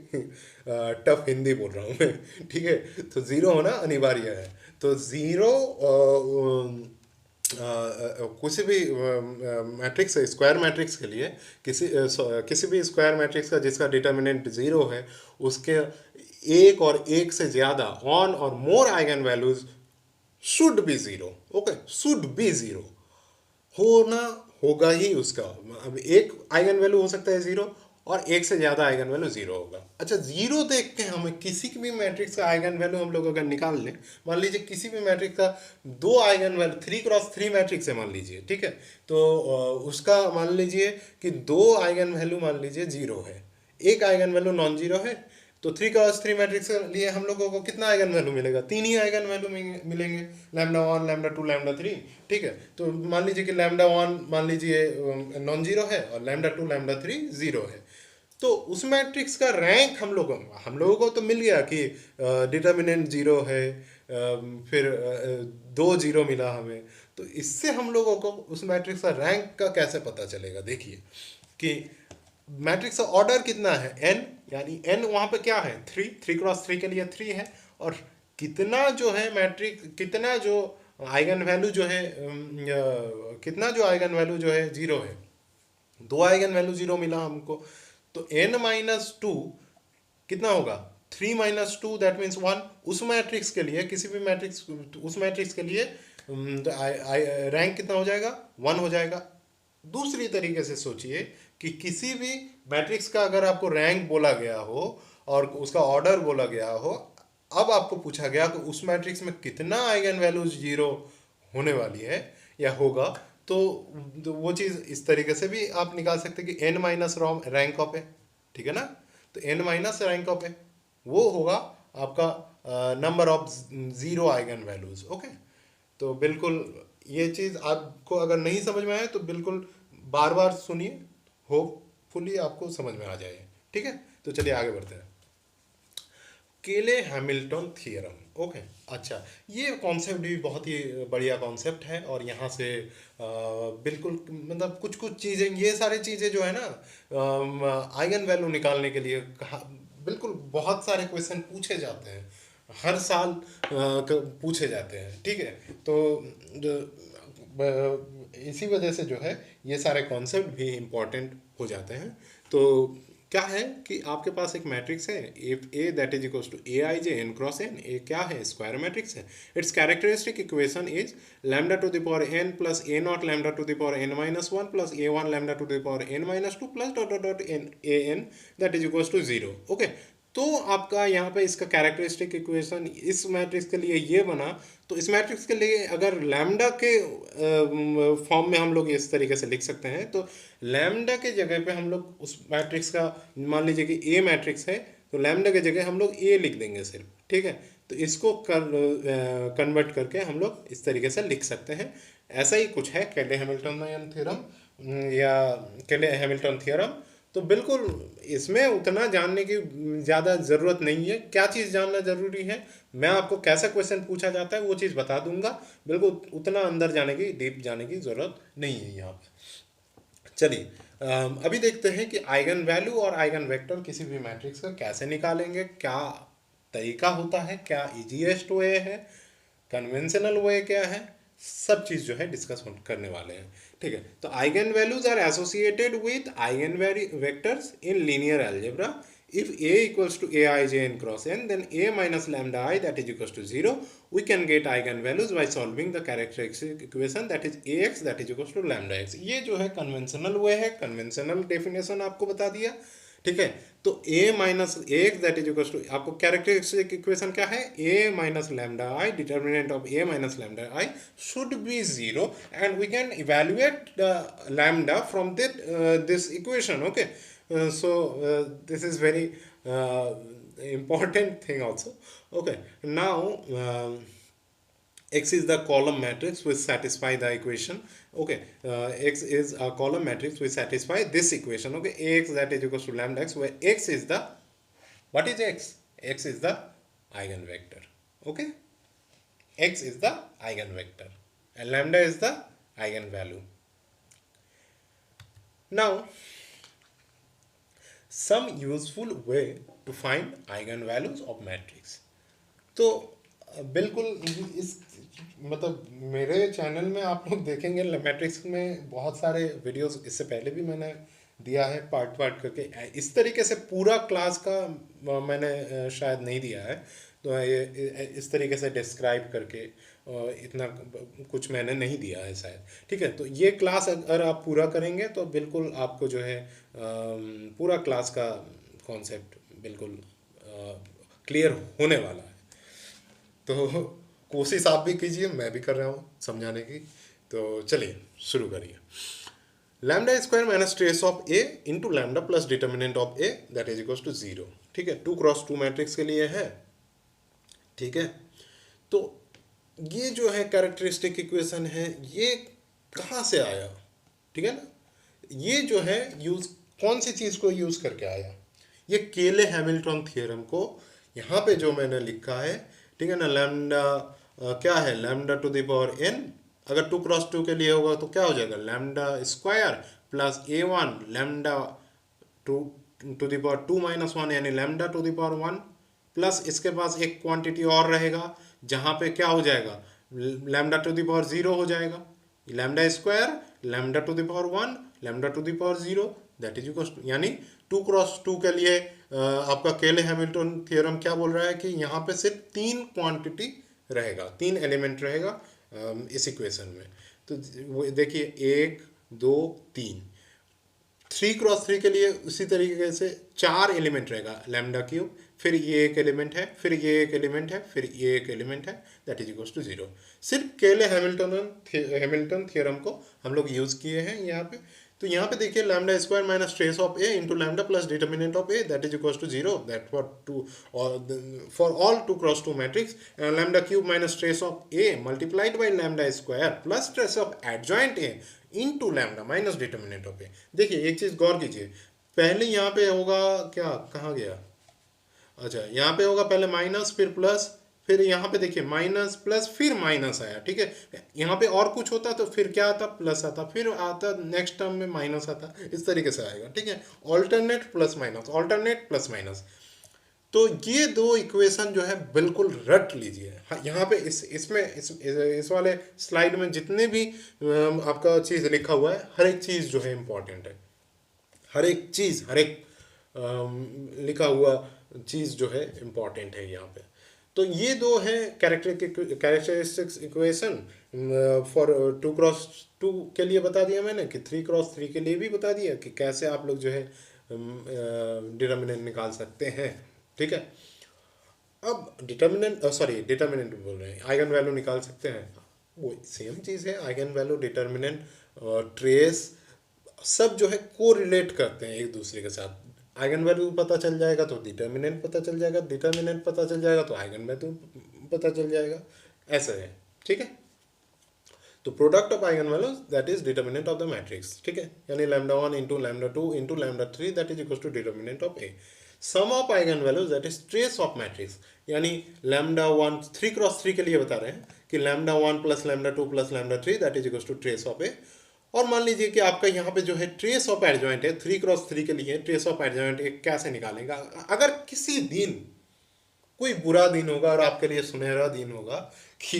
टफ हिंदी बोल रहा हूँ मैं। ठीक है, तो जीरो होना अनिवार्य है। तो जीरो किसी भी मैट्रिक्स, स्क्वायर मैट्रिक्स के लिए किसी भी स्क्वायर मैट्रिक्स का जिसका डिटर्मिनेंट जीरो है उसके एक और एक से ज़्यादा one or more eigenvalues should be zero. Okay, should be zero होना होगा ही उसका। अब एक आइगन वैल्यू हो सकता है जीरो और एक से ज़्यादा आइगन वैल्यू जीरो होगा। अच्छा, जीरो देख के हमें किसी भी मैट्रिक्स का आइगन वैल्यू हम लोग अगर निकाल लें, मान लीजिए किसी भी मैट्रिक्स का दो आइगन वैल्यू, 3x3 मैट्रिक्स है मान लीजिए, ठीक है, तो उसका मान लीजिए कि दो आइगन वैल्यू मान लीजिए जीरो है, एक आइगन वैल्यू नॉन जीरो है, तो 3 क्रॉस 3 मैट्रिक्स के लिए हम लोगों को कितना आइगन वैल्यू मिलेगा? 3 ही आइगन वैल्यू मिलेंगे, लैम्डा 1, लैम्डा 2, लैम्डा 3। ठीक है, तो मान लीजिए कि लैम्डा 1 मान लीजिए नॉन जीरो है और लैम्डा 2 लैम्डा 3 जीरो है। तो उस मैट्रिक्स का रैंक हम लोगों को तो मिल गया कि डिटर्मिनेंट जीरो है, फिर 2 जीरो मिला हमें। तो इससे हम लोगों को उस मैट्रिक्स का रैंक का कैसे पता चलेगा? देखिए कि मैट्रिक्स का ऑर्डर कितना है, एन, यानी एन वहाँ पे क्या है? 3 क्रॉस 3 के लिए 3 है। और कितना जो है मैट्रिक्स, कितना जो आइगन वैल्यू जो है कितना जो आइगन वैल्यू जो है जीरो है, 2 आइगन वैल्यू जीरो मिला हमको। तो n माइनस टू कितना होगा? 3 - 2 दैट मीन्स 1। उस मैट्रिक्स के लिए, किसी भी मैट्रिक्स, उस मैट्रिक्स के लिए रैंक कितना हो जाएगा? 1 हो जाएगा। दूसरी तरीके से सोचिए कि किसी भी मैट्रिक्स का अगर आपको रैंक बोला गया हो और उसका ऑर्डर बोला गया हो, अब आपको पूछा गया कि उस मैट्रिक्स में कितना आइगन वैल्यूज जीरो होने वाली है या होगा, तो वो चीज़ इस तरीके से भी आप निकाल सकते हैं कि एन माइनस रैंक ऑफ है। ठीक है ना? तो एन माइनस रैंक ऑफ है वो होगा आपका number of zero eigen values. Okay, तो बिल्कुल ये चीज़ आपको अगर नहीं समझ में आए तो बिल्कुल बार बार सुनिए, होपफुली आपको समझ में आ जाए। ठीक है, तो चलिए आगे बढ़ते हैं। केले हैमिल्टन थियरम। ओके, अच्छा, ये कॉन्सेप्ट भी बहुत ही बढ़िया कॉन्सेप्ट है। और यहाँ से बिल्कुल मतलब कुछ कुछ चीज़ें, ये सारी चीज़ें जो है ना आइगन वैल्यू निकालने के लिए बिल्कुल बहुत सारे क्वेश्चन पूछे जाते हैं, हर साल पूछे जाते हैं। ठीक है, तो इसी वजह से जो है ये सारे कॉन्सेप्ट भी इम्पोर्टेंट हो जाते हैं। तो क्या है कि आपके पास एक मैट्रिक्स है, if A that is equals to A I J N cross N. A क्या है? स्क्वायर मैट्रिक्स है। Its characteristic equation is lambda to the power N plus A naught lambda to the power N minus one plus A one lambda to the power N minus two plus dot dot dot N A N that is equals to zero. Okay, तो आपका यहाँ पे इसका characteristic equation इस matrix के लिए ये बना। तो इस मैट्रिक्स के लिए अगर लैम्डा के फॉर्म में हम लोग इस तरीके से लिख सकते हैं, तो लैम्डा के जगह पे हम लोग उस मैट्रिक्स का, मान लीजिए कि ए मैट्रिक्स है, तो लैम्डा के जगह हम लोग ए लिख देंगे सिर्फ। ठीक है, तो इसको कन्वर्ट करके हम लोग इस तरीके से लिख सकते हैं। ऐसा ही कुछ है केले हैमिल्टन थ्योरम या केले हैमिल्टन थ्योरम। तो बिल्कुल इसमें उतना जानने की ज़्यादा ज़रूरत नहीं है। क्या चीज़ जानना ज़रूरी है, मैं आपको कैसा क्वेश्चन पूछा जाता है वो चीज़ बता दूंगा। बिल्कुल उतना अंदर जाने की, डीप जाने की ज़रूरत नहीं है यहाँ पे। चलिए अभी देखते हैं कि आइगन वैल्यू और आइगन वेक्टर किसी भी मैट्रिक्स का कैसे निकालेंगे, क्या तरीका होता है, क्या इजीएस्ट वे है, कन्वेंशनल वे क्या है, सब चीज़ जो है डिस्कस करने वाले हैं। ठीक है, तो eigen values are associated with eigen vectors in linear algebra. if a equals to ai j n cross n, then a minus lambda I that is equals to 0, we can get eigenvalues by solving the characteristic equation that is ax that is equals to lambda x। ये जो है conventional way है, conventional definition आपको बता दिया। ठीक है, तो a minus ax that is equals to, आपको कैरेक्टरिस्टिक इक्वेशन क्या है? a minus lambda I, determinant of a minus lambda I should be 0 and we can evaluate the lambda from this equation. Okay, so this is very important thing also. Okay, now x is the column matrix which satisfy the equation. Okay, x is a column matrix which satisfy this equation. Okay, ax that is equals to lambda x, where x is the, what is x? X is the eigenvector. Okay, x is the eigenvector and lambda is the eigenvalue. Now some useful way to find eigenvalues of matrix. तो बिल्कुल इस मतलब मेरे channel में आप लोग देखेंगे matrix में बहुत सारे वीडियोस, इससे पहले भी मैंने दिया है पार्ट पार्ट करके। इस तरीके से पूरा क्लास का मैंने शायद नहीं दिया है, तो ये इस तरीके से डिस्क्राइब करके इतना कुछ मैंने नहीं दिया है शायद। ठीक है, तो ये क्लास अगर आप पूरा करेंगे तो बिल्कुल आपको जो है पूरा क्लास का कॉन्सेप्ट बिल्कुल क्लियर होने वाला है। तो कोशिश आप भी कीजिए, मैं भी कर रहा हूँ समझाने की। तो चलिए शुरू करिए। Lambda square minus trace of A into lambda plus determinant of A that is equals to 0। ठीक है, 2x2 मैट्रिक्स के लिए है। ठीक है, तो ये जो है कैरेक्टरिस्टिक इक्वेशन है, ये कहाँ से आया? ठीक है ना, ये जो है यूज कौन सी चीज को यूज करके आया? ये केले हैमिल्टन थ्योरम को यहाँ पे जो मैंने लिखा है, ठीक है ना, लैम्डा क्या है, lambda to the power n, अगर 2x2 के लिए होगा तो क्या हो जाएगा, lambda square plus a1 lambda to to the power 2 - 1 यानी lambda to the power 1, plus इसके पास एक क्वांटिटी और रहेगा जहाँ पे क्या हो जाएगा, लैम्डा टू द पावर 0 हो जाएगा, lambda square lambda to the power 1 lambda to the power 0, that is equal to, यानी 2x2 के लिए आपका केले हैमिल्टन थ्योरम क्या बोल रहा है कि यहाँ पे सिर्फ 3 क्वांटिटी रहेगा, 3 एलिमेंट रहेगा इस इक्वेशन में। तो वो देखिए 1 2 3, 3x3 के लिए उसी तरीके से 4 एलिमेंट रहेगा, लैम्डा क्यूब, फिर ये एक एलिमेंट है, फिर ये एक एलिमेंट है, फिर ये एक एलिमेंट है, दैट इज इक्वल टू 0। सिर्फ केले हैमिल्टन थ्योरम को हम लोग यूज किए हैं यहाँ पे। तो यहाँ पे देखिए lambda square minus trace of A into lambda plus determinant of A that is equal to 0, that for all 2x2 matrix, lambda cube minus trace of A multiplied by lambda square plus trace of adjoint A into lambda minus determinant of A. देखिए एक चीज गौर कीजिए, पहले यहाँ पे होगा क्या, कहाँ गया, अच्छा यहाँ पे होगा पहले माइनस फिर प्लस, फिर यहाँ पे देखिए माइनस प्लस फिर माइनस आया, ठीक है, यहाँ पे और कुछ होता तो फिर क्या आता, प्लस आता, फिर आता नेक्स्ट टर्म में माइनस आता, इस तरीके से आएगा, ठीक है, alternate plus minus, alternate plus minus. तो ये दो इक्वेशन जो है बिल्कुल रट लीजिए। हाँ, यहाँ पे इस वाले स्लाइड में जितने भी आपका चीज़ लिखा हुआ है, हर एक चीज़ जो है इम्पॉर्टेंट है, हर एक चीज़, हर एक लिखा हुआ चीज़ जो है इम्पॉर्टेंट है यहाँ पे। तो ये दो हैं कैरेक्टरिस्टिक्स इक्वेशन फॉर 2x2 के लिए बता दिया मैंने, कि 3x3 के लिए भी बता दिया कि कैसे आप लोग जो है डिटर्मिनेंट निकाल सकते हैं, ठीक है। अब डिटर्मिनेंट बोल रहे हैं, आइगन वैल्यू निकाल सकते हैं, वो सेम चीज़ है, आइगन वैल्यू डिटर्मिनेंट ट्रेस सब जो है को रिलेट करते हैं एक दूसरे के साथ। आइगन वैल्यू पता चल जाएगा तो डिटर्मिनेंट पता चल जाएगा, डिटर्मिनेंट पता चल जाएगा तो आइगन वैल्यू पता चल जाएगा, ऐसा है, ठीक है। तो product of eigen values that is determinant of the matrix, ठीक है, यानी lambda 1 into lambda 2 into lambda 3 that is equal to determinant of A. Sum of eigen values that is trace of matrix, यानी lambda 1 3x3 के लिए बता रहे हैं कि lambda 1 plus lambda 2 plus lambda 3 that is equal to trace of A. और मान लीजिए कि आपका यहाँ पे जो है ट्रेस ऑफ एडजॉइंट है, 3x3 के लिए ट्रेस ऑफ एडजॉइंट एक कैसे निकालेगा, अगर किसी दिन कोई बुरा दिन होगा और आपके लिए सुनहरा दिन होगा कि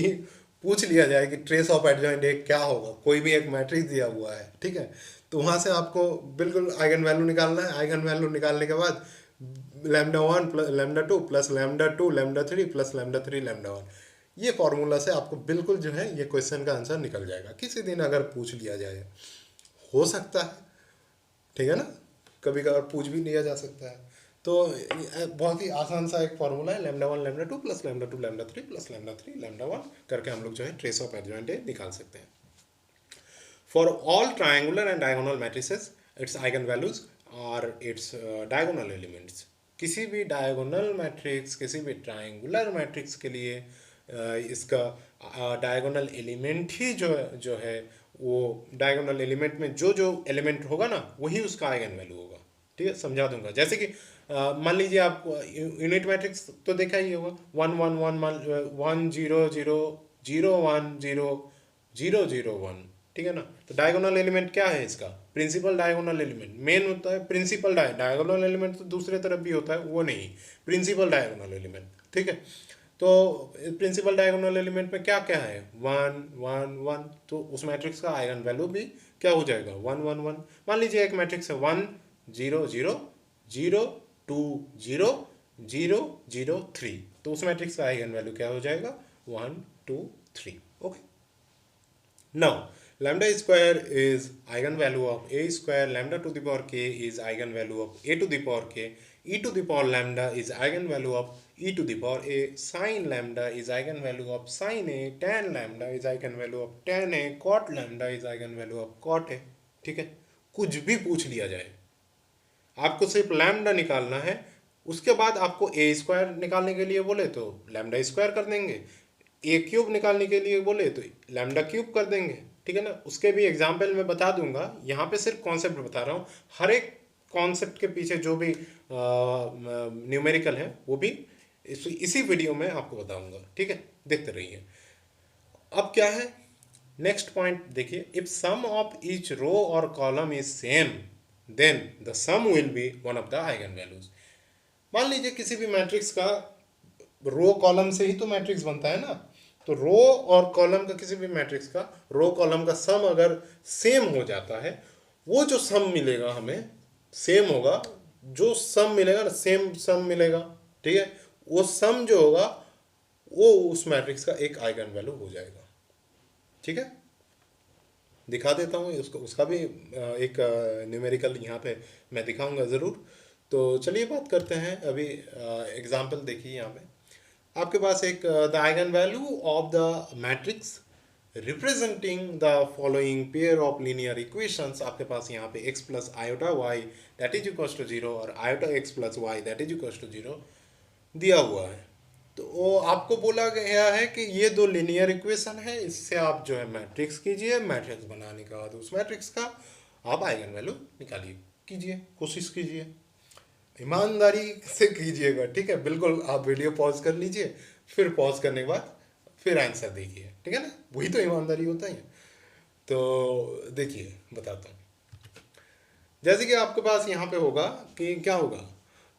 पूछ लिया जाए कि ट्रेस ऑफ एडजॉइंट एक क्या होगा, कोई भी एक मैट्रिक्स दिया हुआ है, ठीक है, तो वहाँ से आपको बिल्कुल आइगन वैल्यू निकालना है। आइगन वैल्यू निकालने के बाद lambda 1 plus lambda 2 plus lambda 2 lambda 3 plus lambda 3 lambda 1, ये फॉर्मूला से आपको बिल्कुल जो है ये क्वेश्चन का आंसर निकल जाएगा, किसी दिन अगर पूछ लिया जाए, हो सकता है, ठीक है ना, कभी कभार पूछ भी लिया जा सकता है। तो बहुत ही आसान सा एक फॉर्मूला है, lambda 1 lambda 2 plus lambda 2 lambda 3 plus lambda 3 lambda 1 करके हम लोग जो है ट्रेस ऑफ एडजॉइंट निकाल सकते हैं। For all triangular and diagonal matrices it's eigen values और इट्स डायगोनल एलिमेंट्स, किसी भी डायगोनल मैट्रिक्स, किसी भी ट्रायंगुलर मैट्रिक्स के लिए इसका डायगोनल एलिमेंट ही जो है वो डायगोनल एलिमेंट में जो जो एलिमेंट होगा ना वही उसका आइगन वैल्यू होगा, ठीक है, समझा दूंगा। जैसे कि मान लीजिए आप यूनिट मैट्रिक्स तो देखा ही होगा, 1 1 1 1 0 0 0 1 0 0 0 1, ठीक है ना। तो डायगोनल एलिमेंट क्या है इसका, प्रिंसिपल डायगोनल एलिमेंट मेन होता है, प्रिंसिपल डायगोनल एलिमेंट तो दूसरे तरफ भी होता है, वो नहीं, प्रिंसिपल डायगोनल एलिमेंट, ठीक है। तो प्रिंसिपल डायगोनल एलिमेंट में क्या क्या है, 1 1 1, तो उस मैट्रिक्स का आइगन वैल्यू भी क्या हो जाएगा, 1 1 1। मान लीजिए एक मैट्रिक्स है 1 0 0 0 2 0 0 0 3, तो उस मैट्रिक्स का आइगन वैल्यू क्या हो जाएगा, 1 2 3, okay. Now lambda square is eigenvalue of a square, lambda to the power k is eigenvalue of a to the power k, e to the power lambda is eigenvalue of e to the power a, sin lambda is eigenvalue of sin a, tan lambda is eigenvalue of tan a, cot lambda is eigenvalue of cot a, ठीक है। कुछ भी पूछ लिया जाए, आपको सिर्फ lambda निकालना है, उसके बाद आपको ए स्क्वायर निकालने के लिए बोले तो लैम्डा स्क्वायर कर देंगे, ए क्यूब निकालने के लिए बोले तो लैम्डा क्यूब कर देंगे, ठीक है ना। उसके भी एग्जाम्पल मैं बता दूंगा, यहाँ पे सिर्फ कॉन्सेप्ट बता रहा हूँ। हर एक कॉन्सेप्ट के पीछे जो भी न्यूमेरिकल है वो भी इसी वीडियो में आपको बताऊंगा, ठीक है, देखते रहिए। अब क्या है नेक्स्ट पॉइंट देखिए, if sum of each row और column is same then the sum will be one of the eigen values. मान लीजिए किसी भी मैट्रिक्स का रो कॉलम से ही तो मैट्रिक्स बनता है ना, तो रो और कॉलम का किसी भी मैट्रिक्स का रो कॉलम का सम अगर सेम हो जाता है, वो जो सम मिलेगा हमें सेम होगा, जो सम मिलेगा ना सेम सम मिलेगा, ठीक है, वो सम जो होगा वो उस मैट्रिक्स का एक आइगन वैल्यू हो जाएगा, ठीक है। दिखा देता हूँ उसको, उसका भी एक न्यूमेरिकल यहाँ पे मैं दिखाऊंगा ज़रूर। तो चलिए बात करते हैं अभी एग्जांपल देखिए यहाँ पे आपके पास एक the eigenvalue of the matrix representing the following pair of linear equations. आपके पास यहाँ पे x plus iota y that is equals to zero और iota x plus y that is equals to zero दिया हुआ है। तो वो आपको बोला गया है कि ये दो लीनियर इक्वेशन है, इससे आप जो है मैट्रिक्स कीजिए, मैट्रिक्स बनाने के बाद उस मैट्रिक्स का आप आइगन वैल्यू निकालिए, कीजिए, कोशिश कीजिए, ईमानदारी से कीजिएगा, ठीक है। बिल्कुल आप वीडियो पॉज कर लीजिए, फिर पॉज करने के बाद फिर आंसर देखिए, ठीक है ना, वही तो ईमानदारी होता है। तो देखिए बताता हूँ, जैसे कि आपके पास यहाँ पे होगा कि क्या होगा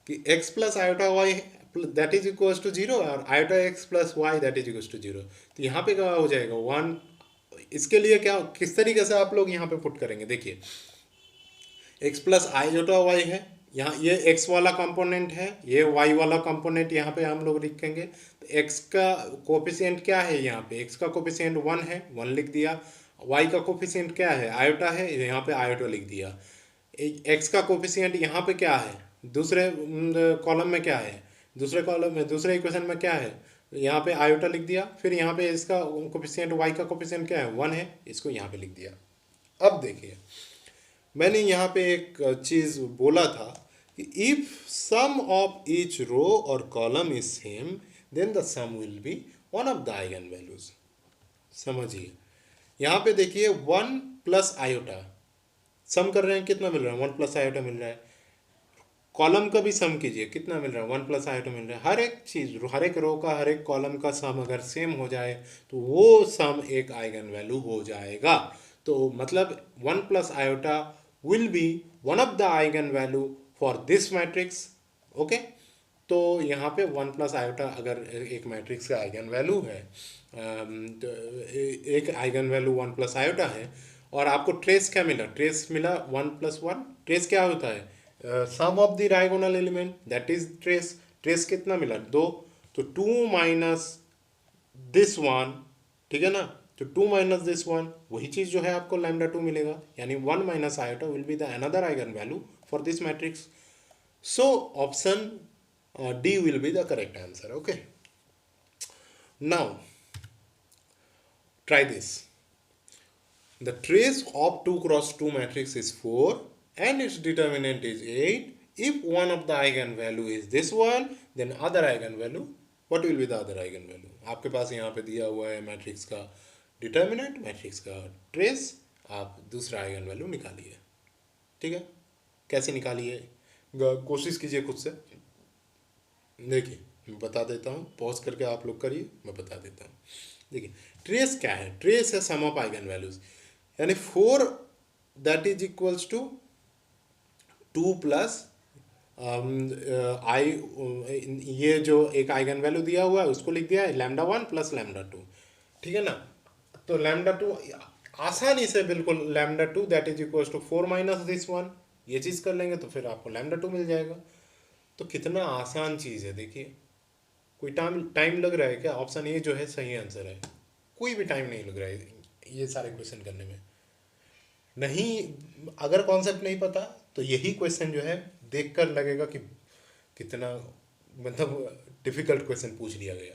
कि x plus iota y that is equals to zero और iota x plus y that is equals to zero. तो यहाँ पे क्या हो जाएगा वन। इसके लिए क्या किस तरीके से आप लोग यहाँ पे पुट करेंगे, देखिए x प्लस आयोटा वाई है, यहाँ ये x वाला कंपोनेंट है, ये y वाला कंपोनेंट यहाँ पे हम लोग लिखेंगे। तो x का कोफिशिएंट क्या है, यहाँ पे x का कोफिशिएंट 1 है, 1 लिख दिया। y का कोफिशिएंट क्या है, आयोटा है, यहाँ पे आयोटा लिख दिया। x का कोफिशिएंट यहाँ पे क्या है, दूसरे कॉलम में क्या है, दूसरे कॉलम में दूसरे इक्वेशन में क्या है, यहाँ पे आयोटा लिख दिया। फिर यहाँ पे इसका कोफिशिएंट y का कोफिशिएंट क्या है 1 है, इसको यहाँ पे लिख दिया। अब देखिए मैंने यहाँ पे एक चीज़ बोला था कि if sum of each row और column is same then the sum will be one of the eigen values. समझिए यहाँ पे देखिए 1 प्लस आयोटा सम कर रहे हैं, कितना मिल रहा है 1 प्लस आयोटा मिल रहा है। कॉलम का भी सम कीजिए, कितना मिल रहा है 1 प्लस आयोटा मिल रहा है। हर एक चीज़, हर एक रो का हर एक कॉलम का सम अगर सेम हो जाए तो वो सम एक आइगन वैल्यू हो जाएगा। तो मतलब 1 plus iota will be one of the eigen value for this matrix, okay. तो यहाँ पे 1 प्लस आयोटा अगर एक मैट्रिक्स का आइगन वैल्यू है, तो एक आइगन वैल्यू 1 प्लस आयोटा है, और आपको ट्रेस क्या मिला, ट्रेस मिला 1 प्लस 1। ट्रेस क्या होता है, sum of the diagonal element that is trace. Trace कितना मिला 2, तो 2 माइनस दिस वन, ठीक है ना, तो 2 माइनस दिस वन वही चीज़ जो है आपको लैम्डा 2 मिलेगा, यानी 1 minus iota will be the another eigen value for this matrix. So option D will be the correct answer, okay. Now try this, the trace of 2 cross 2 matrix is 4 and its determinant is 8. If one of the eigenvalue is this one, then other eigenvalue, what will be the other eigenvalue? आपके पास यहाँ पे दिया हुआ है matrix का determinant, matrix का trace, आप दूसरा आइगन वैल्यू निकालिए, ठीक है। कैसे निकालिए, कोशिश कीजिए खुद से। देखिए मैं बता देता हूँ, पॉज करके आप लोग करिए, मैं बता देता हूँ। देखिए ट्रेस क्या है, ट्रेस है सम ऑफ आइगन वैल्यूज, यानी 4 that is equals to 2 plus I, ये जो एक आइगन वैल्यू दिया हुआ है उसको लिख दिया है लैम्डा 1 प्लस लैम्डा 2, ठीक है ना। तो लैम्डा 2 आसानी से बिल्कुल lambda 2 that is equals to 4 minus this one, ये चीज़ कर लेंगे तो फिर आपको लैम्डा 2 मिल जाएगा। तो कितना आसान चीज़ है, देखिए कोई टाइम लग रहा है क्या, ऑप्शन ए जो है सही आंसर है, कोई भी टाइम नहीं लग रहा है ये सारे क्वेश्चन करने में। नहीं, अगर कॉन्सेप्ट नहीं पता तो यही क्वेश्चन जो है देखकर लगेगा कि कितना मतलब डिफिकल्ट क्वेश्चन पूछ लिया गया।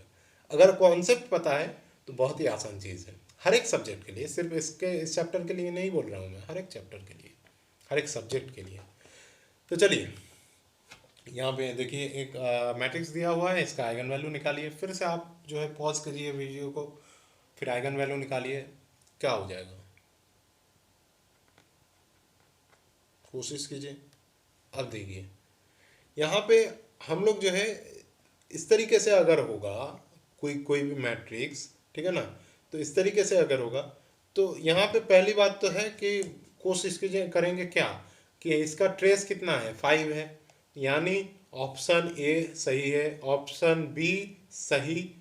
अगर कॉन्सेप्ट पता है तो बहुत ही आसान चीज़ है, हर एक सब्जेक्ट के लिए, सिर्फ इस चैप्टर के लिए नहीं बोल रहा हूँ मैं, हर एक चैप्टर के लिए, हर एक सब्जेक्ट के लिए। तो चलिए यहाँ पे देखिए एक मैट्रिक्स दिया हुआ है, इसका आइगन वैल्यू निकालिए। फिर से आप जो है पॉज करिए वीडियो को, फिर आइगन वैल्यू निकालिए, क्या हो जाएगा कोशिश कीजिए। अब देखिए यहाँ पे हम लोग जो है इस तरीके से अगर होगा कोई कोई भी मैट्रिक्स, ठीक है ना, तो इस तरीके से अगर होगा तो यहाँ पे पहली बात तो है कि कोशिश कीजिए करेंगे क्या कि इसका ट्रेस कितना है, 5 है, यानी ऑप्शन ए सही है, ऑप्शन बी सही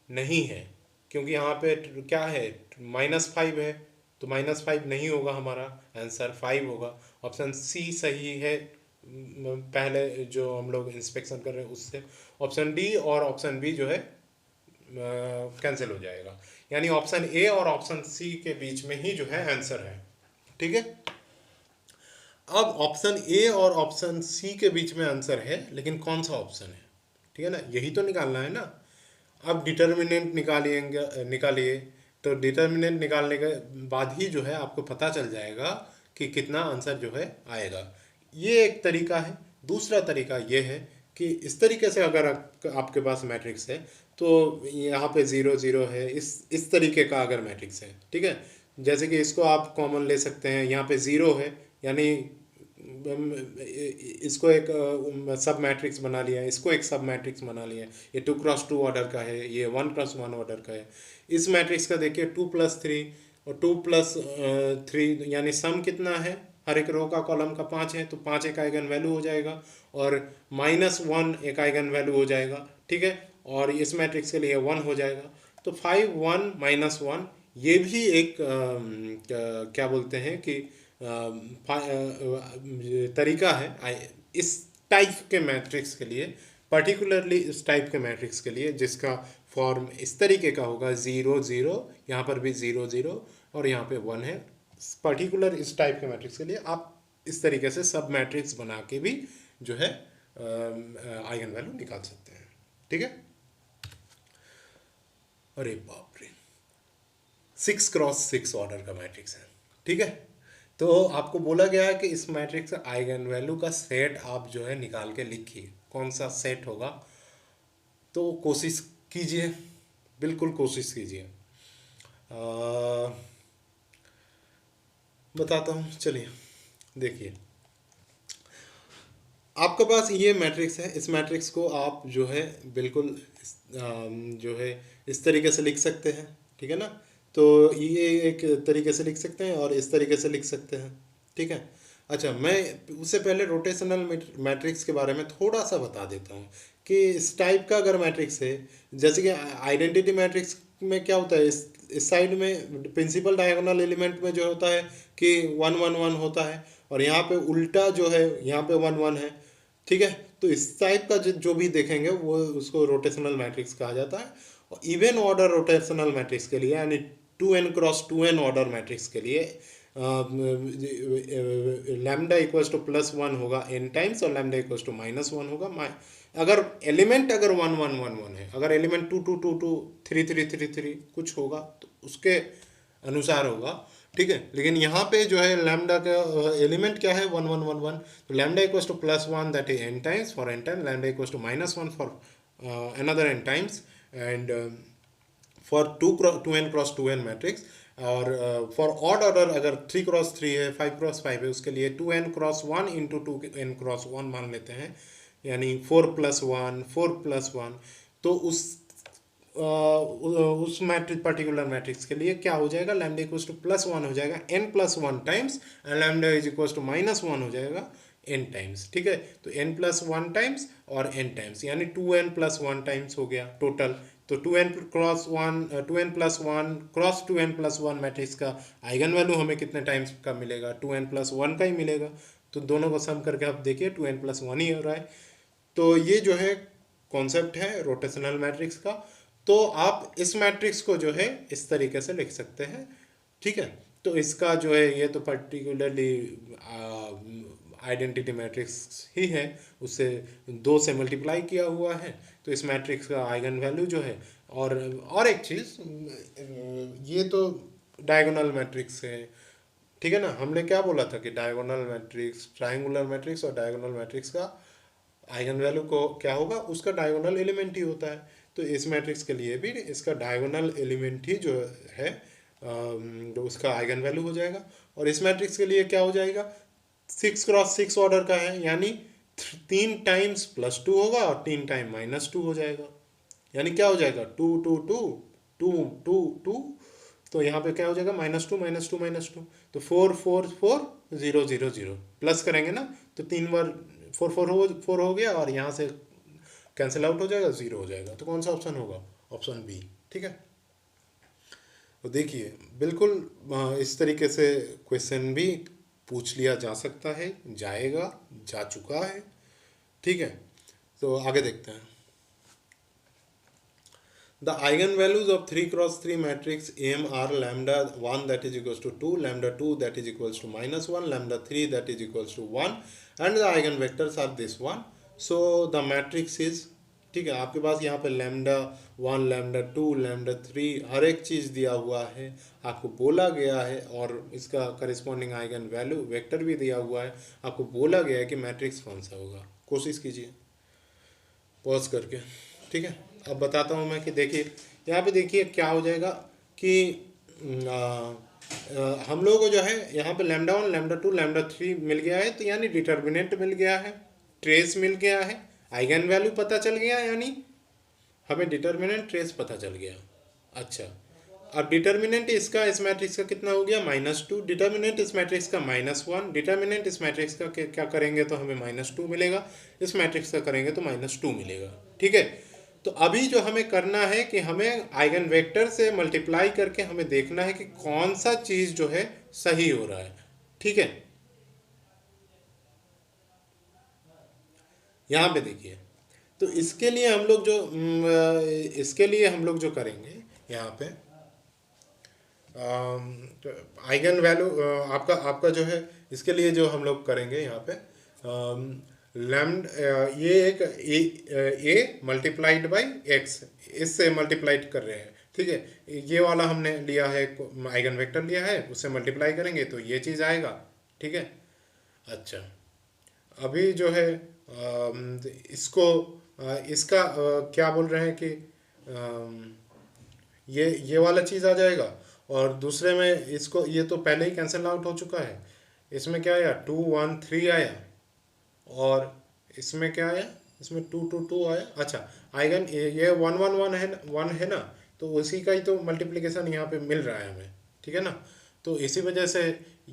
नहीं है, क्योंकि यहाँ पे क्या है -5 है, तो -5 नहीं होगा, हमारा आंसर 5 होगा। ऑप्शन सी सही है, पहले जो हम लोग इंस्पेक्शन कर रहे हैं उससे। ऑप्शन डी और ऑप्शन बी जो है कैंसिल हो जाएगा, यानी ऑप्शन ए और ऑप्शन सी के बीच में ही जो है आंसर है। ठीक है, अब ऑप्शन ए और ऑप्शन सी के बीच में आंसर है, लेकिन कौन सा ऑप्शन है, ठीक है ना, यही तो निकालना है ना। अब डिटर्मिनेंट निकालिए, तो डिटर्मिनेंट निकालने के बाद ही जो है आपको पता चल जाएगा कि कितना आंसर जो है आएगा। ये एक तरीका है। दूसरा तरीका ये है कि इस तरीके से अगर आपके पास मैट्रिक्स है, तो यहाँ पे 0 0 है, इस तरीके का अगर मैट्रिक्स है, ठीक है, जैसे कि इसको आप कॉमन ले सकते हैं, यहाँ पे 0 है, यानी इसको एक सब मैट्रिक्स बना लिया, इसको एक सब मैट्रिक्स बना लिया। ये 2x2 ऑर्डर का है, ये 1+1 ऑर्डर का है। इस मैट्रिक्स का देखिए 2+3 और 2+3, यानी सम कितना है, हर एक रो का कॉलम का 5 है, तो 5 एक आइगन वैल्यू हो जाएगा, और -1 एक आइगन वैल्यू हो जाएगा। ठीक है, और इस मैट्रिक्स के लिए 1 हो जाएगा। तो 5 1 -1 ये भी एक क्या बोलते हैं कि तरीका है इस टाइप के मैट्रिक्स के लिए, पर्टिकुलरली इस टाइप के मैट्रिक्स के लिए जिसका फॉर्म इस तरीके का होगा 0 0, यहाँ पर भी 0 0 और यहाँ पे 1 है। पर्टिकुलर इस टाइप के मैट्रिक्स के लिए आप इस तरीके से सब मैट्रिक्स बना के भी जो है आइगन वैल्यू निकाल सकते हैं। ठीक है, अरे बाप रे, 6x6 ऑर्डर का मैट्रिक्स है। ठीक है, तो आपको बोला गया है कि इस मैट्रिक्स का आइगन वैल्यू का सेट आप जो है निकाल के लिखिए, कौन सा सेट होगा। तो कोशिश कीजिए, बिल्कुल कोशिश कीजिए। बताता हूँ, चलिए देखिए, आपके पास ये मैट्रिक्स है, इस मैट्रिक्स को आप जो है बिल्कुल जो है इस तरीके से लिख सकते हैं। ठीक है ना, तो ये एक तरीके से लिख सकते हैं और इस तरीके से लिख सकते हैं। ठीक है, अच्छा, मैं उससे पहले रोटेशनल मैट्रिक्स के बारे में थोड़ा सा बता देता हूँ कि इस टाइप का अगर मैट्रिक्स है, जैसे कि आइडेंटिटी मैट्रिक्स में क्या होता है, इस साइड में प्रिंसिपल डायगोनल एलिमेंट में जो होता है कि 1 1 1 होता है, और यहाँ पे उल्टा जो है यहाँ पे 1 1 है। ठीक है, तो इस टाइप का जो भी देखेंगे वो उसको रोटेशनल मैट्रिक्स कहा जाता है। और इवन ऑर्डर रोटेशनल मैट्रिक्स के लिए, यानी 2n×2n ऑर्डर मैट्रिक्स के लिए लैम्डा इक्वल्स टू +1 होगा n टाइम्स, और लैम्डा इक्वल्स टू -1 होगा। अगर एलिमेंट अगर 1 1 1 1 है, अगर एलिमेंट 2 2 2 2 3 3 3 3 कुछ होगा तो उसके अनुसार होगा। ठीक है, लेकिन यहाँ पे जो है लैम्डा का एलिमेंट क्या है 1 1 1 1, तो lambda equals to +1 that is n times for n time, lambda equals to -1 for another n times, and for 2n×2n matrix. और फॉर ऑड ऑर्डर अगर 3×3 है, 5×5 है, उसके लिए 2n×1 इंटू 2n×1 मान लेते हैं, यानी 4+1 4+1। तो उस मैट्रिक पर्टिकुलर मैट्रिक्स के लिए क्या हो जाएगा, लैम्डा इक्वल्स टू +1 हो जाएगा n+1 times, and lambda is equals to -1 हो जाएगा n टाइम्स। ठीक है, तो n+1 टाइम्स और n टाइम्स, यानी 2n+1 टाइम्स हो गया टोटल। तो 2n+1 मैट्रिक्स का आइगन वैल्यू हमें कितने टाइम्स का मिलेगा, 2n+1 का ही मिलेगा। तो दोनों को सम करके आप देखिए 2n+1 ही हो रहा है। तो ये जो है कॉन्सेप्ट है रोटेशनल मैट्रिक्स का। तो आप इस मैट्रिक्स को जो है इस तरीके से लिख सकते हैं। ठीक है, तो इसका जो है ये तो पर्टिकुलरली आइडेंटिटी मैट्रिक्स ही है, उससे 2 से मल्टीप्लाई किया हुआ है, तो इस मैट्रिक्स का आइगन वैल्यू जो है। और एक चीज़, ये तो डायगोनल मैट्रिक्स है। ठीक है ना, हमने क्या बोला था कि डायगोनल मैट्रिक्स, ट्रायंगुलर मैट्रिक्स और डायगोनल मैट्रिक्स का आइगन वैल्यू को क्या होगा, उसका डायगोनल एलिमेंट ही होता है। तो इस मैट्रिक्स के लिए भी इसका डायगोनल एलिमेंट ही जो है जो उसका आइगन वैल्यू हो जाएगा। और इस मैट्रिक्स के लिए क्या हो जाएगा, 6x6 ऑर्डर का है, यानी 3 टाइम्स +2 होगा और 3 टाइम -2 हो जाएगा। यानी क्या हो जाएगा, 2 2 2 2 2 2। तो यहाँ पे क्या हो जाएगा, -2 -2 -2, तो 4 4 4 0 0 0 प्लस करेंगे ना, तो 3 बार 4 4 हो गया और यहाँ से कैंसिल आउट हो जाएगा, 0 हो जाएगा। तो कौन सा ऑप्शन होगा, ऑप्शन बी। ठीक है, तो देखिए बिल्कुल इस तरीके से क्वेश्चन भी पूछ लिया जा सकता है, जाएगा, जा चुका है। ठीक है, तो आगे देखते हैं। The eigenvalues of 3 × 3 matrix M are lambda 1 that is equals to 2, lambda 2 that is equals to -1, lambda 3 that is equals to 1, and the eigenvectors are this one. So the matrix is, ठीक है, आपके पास यहाँ पे lambda 1 lambda 2 lambda 3 हर एक चीज़ दिया हुआ है, आपको बोला गया है, और इसका करस्पॉन्डिंग आइगन वैल्यू वेक्टर भी दिया हुआ है। आपको बोला गया है कि मैट्रिक्स कौन सा होगा। कोशिश कीजिए पॉज करके। ठीक है, अब बताता हूँ मैं कि देखिए यहाँ पे देखिए क्या हो जाएगा कि हम लोगों को जो है यहाँ पे लैम्डा 1 लैम्डा 2 लैम्डा 3 मिल गया है, तो यानी डिटर्मिनेंट मिल गया है, ट्रेस मिल गया है, आइगन वैल्यू पता चल गया, यानी हमें डिटर्मिनेंट ट्रेस पता चल गया। अच्छा, अब डिटर्मिनेंट इसका इस मैट्रिक्स का कितना हो गया, -2, डिटर्मिनेंट इस मैट्रिक्स का -1, डिटर्मिनेंट इस मैट्रिक्स का क्या करेंगे तो हमें -2 मिलेगा, इस मैट्रिक्स का करेंगे तो -2 मिलेगा। ठीक है, तो अभी जो हमें करना है कि हमें आइगन वेक्टर से मल्टीप्लाई करके हमें देखना है कि कौन सा चीज़ जो है सही हो रहा है। ठीक है, यहाँ पे देखिए, तो इसके लिए हम लोग जो करेंगे यहाँ पे आइगन वैल्यू आपका आपका जो है, इसके लिए जो हम लोग करेंगे यहाँ पे लैम्ड ये एक ए मल्टीप्लाइड बाई एक्स, इससे मल्टीप्लाइड कर रहे हैं। ठीक है, ये वाला हमने लिया है, आइगन वेक्टर लिया है, उससे मल्टीप्लाई करेंगे तो ये चीज़ आएगा। ठीक है, अच्छा, अभी जो है इसको इसका क्या बोल रहे हैं कि ये वाला चीज़ आ जाएगा, और दूसरे में इसको, ये तो पहले ही कैंसिल आउट हो चुका है। इसमें क्या आया, 2 1 3 आया, और इसमें क्या आया, इसमें 2 2 2 आया। अच्छा, आइगन ये 1 1 1 है, 1 है ना, तो उसी का ही तो मल्टीप्लिकेशन यहाँ पे मिल रहा है हमें। ठीक है ना, तो इसी वजह से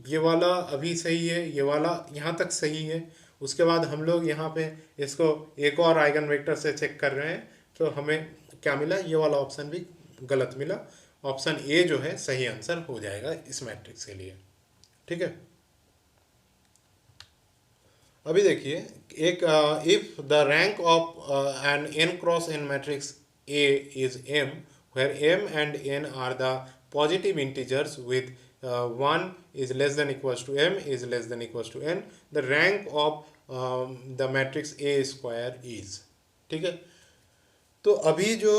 ये वाला अभी सही है, ये वाला यहाँ तक सही है। उसके बाद हम लोग यहाँ पे इसको एक और आइगन वेक्टर से चेक कर रहे हैं, तो हमें क्या मिला, ये वाला ऑप्शन भी गलत मिला। ऑप्शन ए जो है सही आंसर हो जाएगा इस मैट्रिक्स के लिए। ठीक है, अभी देखिए एक if the rank of an n cross n matrix A is m, where m and n are the positive integers with 1 is less than equals to m is less than equals to n, the rank of the matrix A square is। ठीक है, तो अभी जो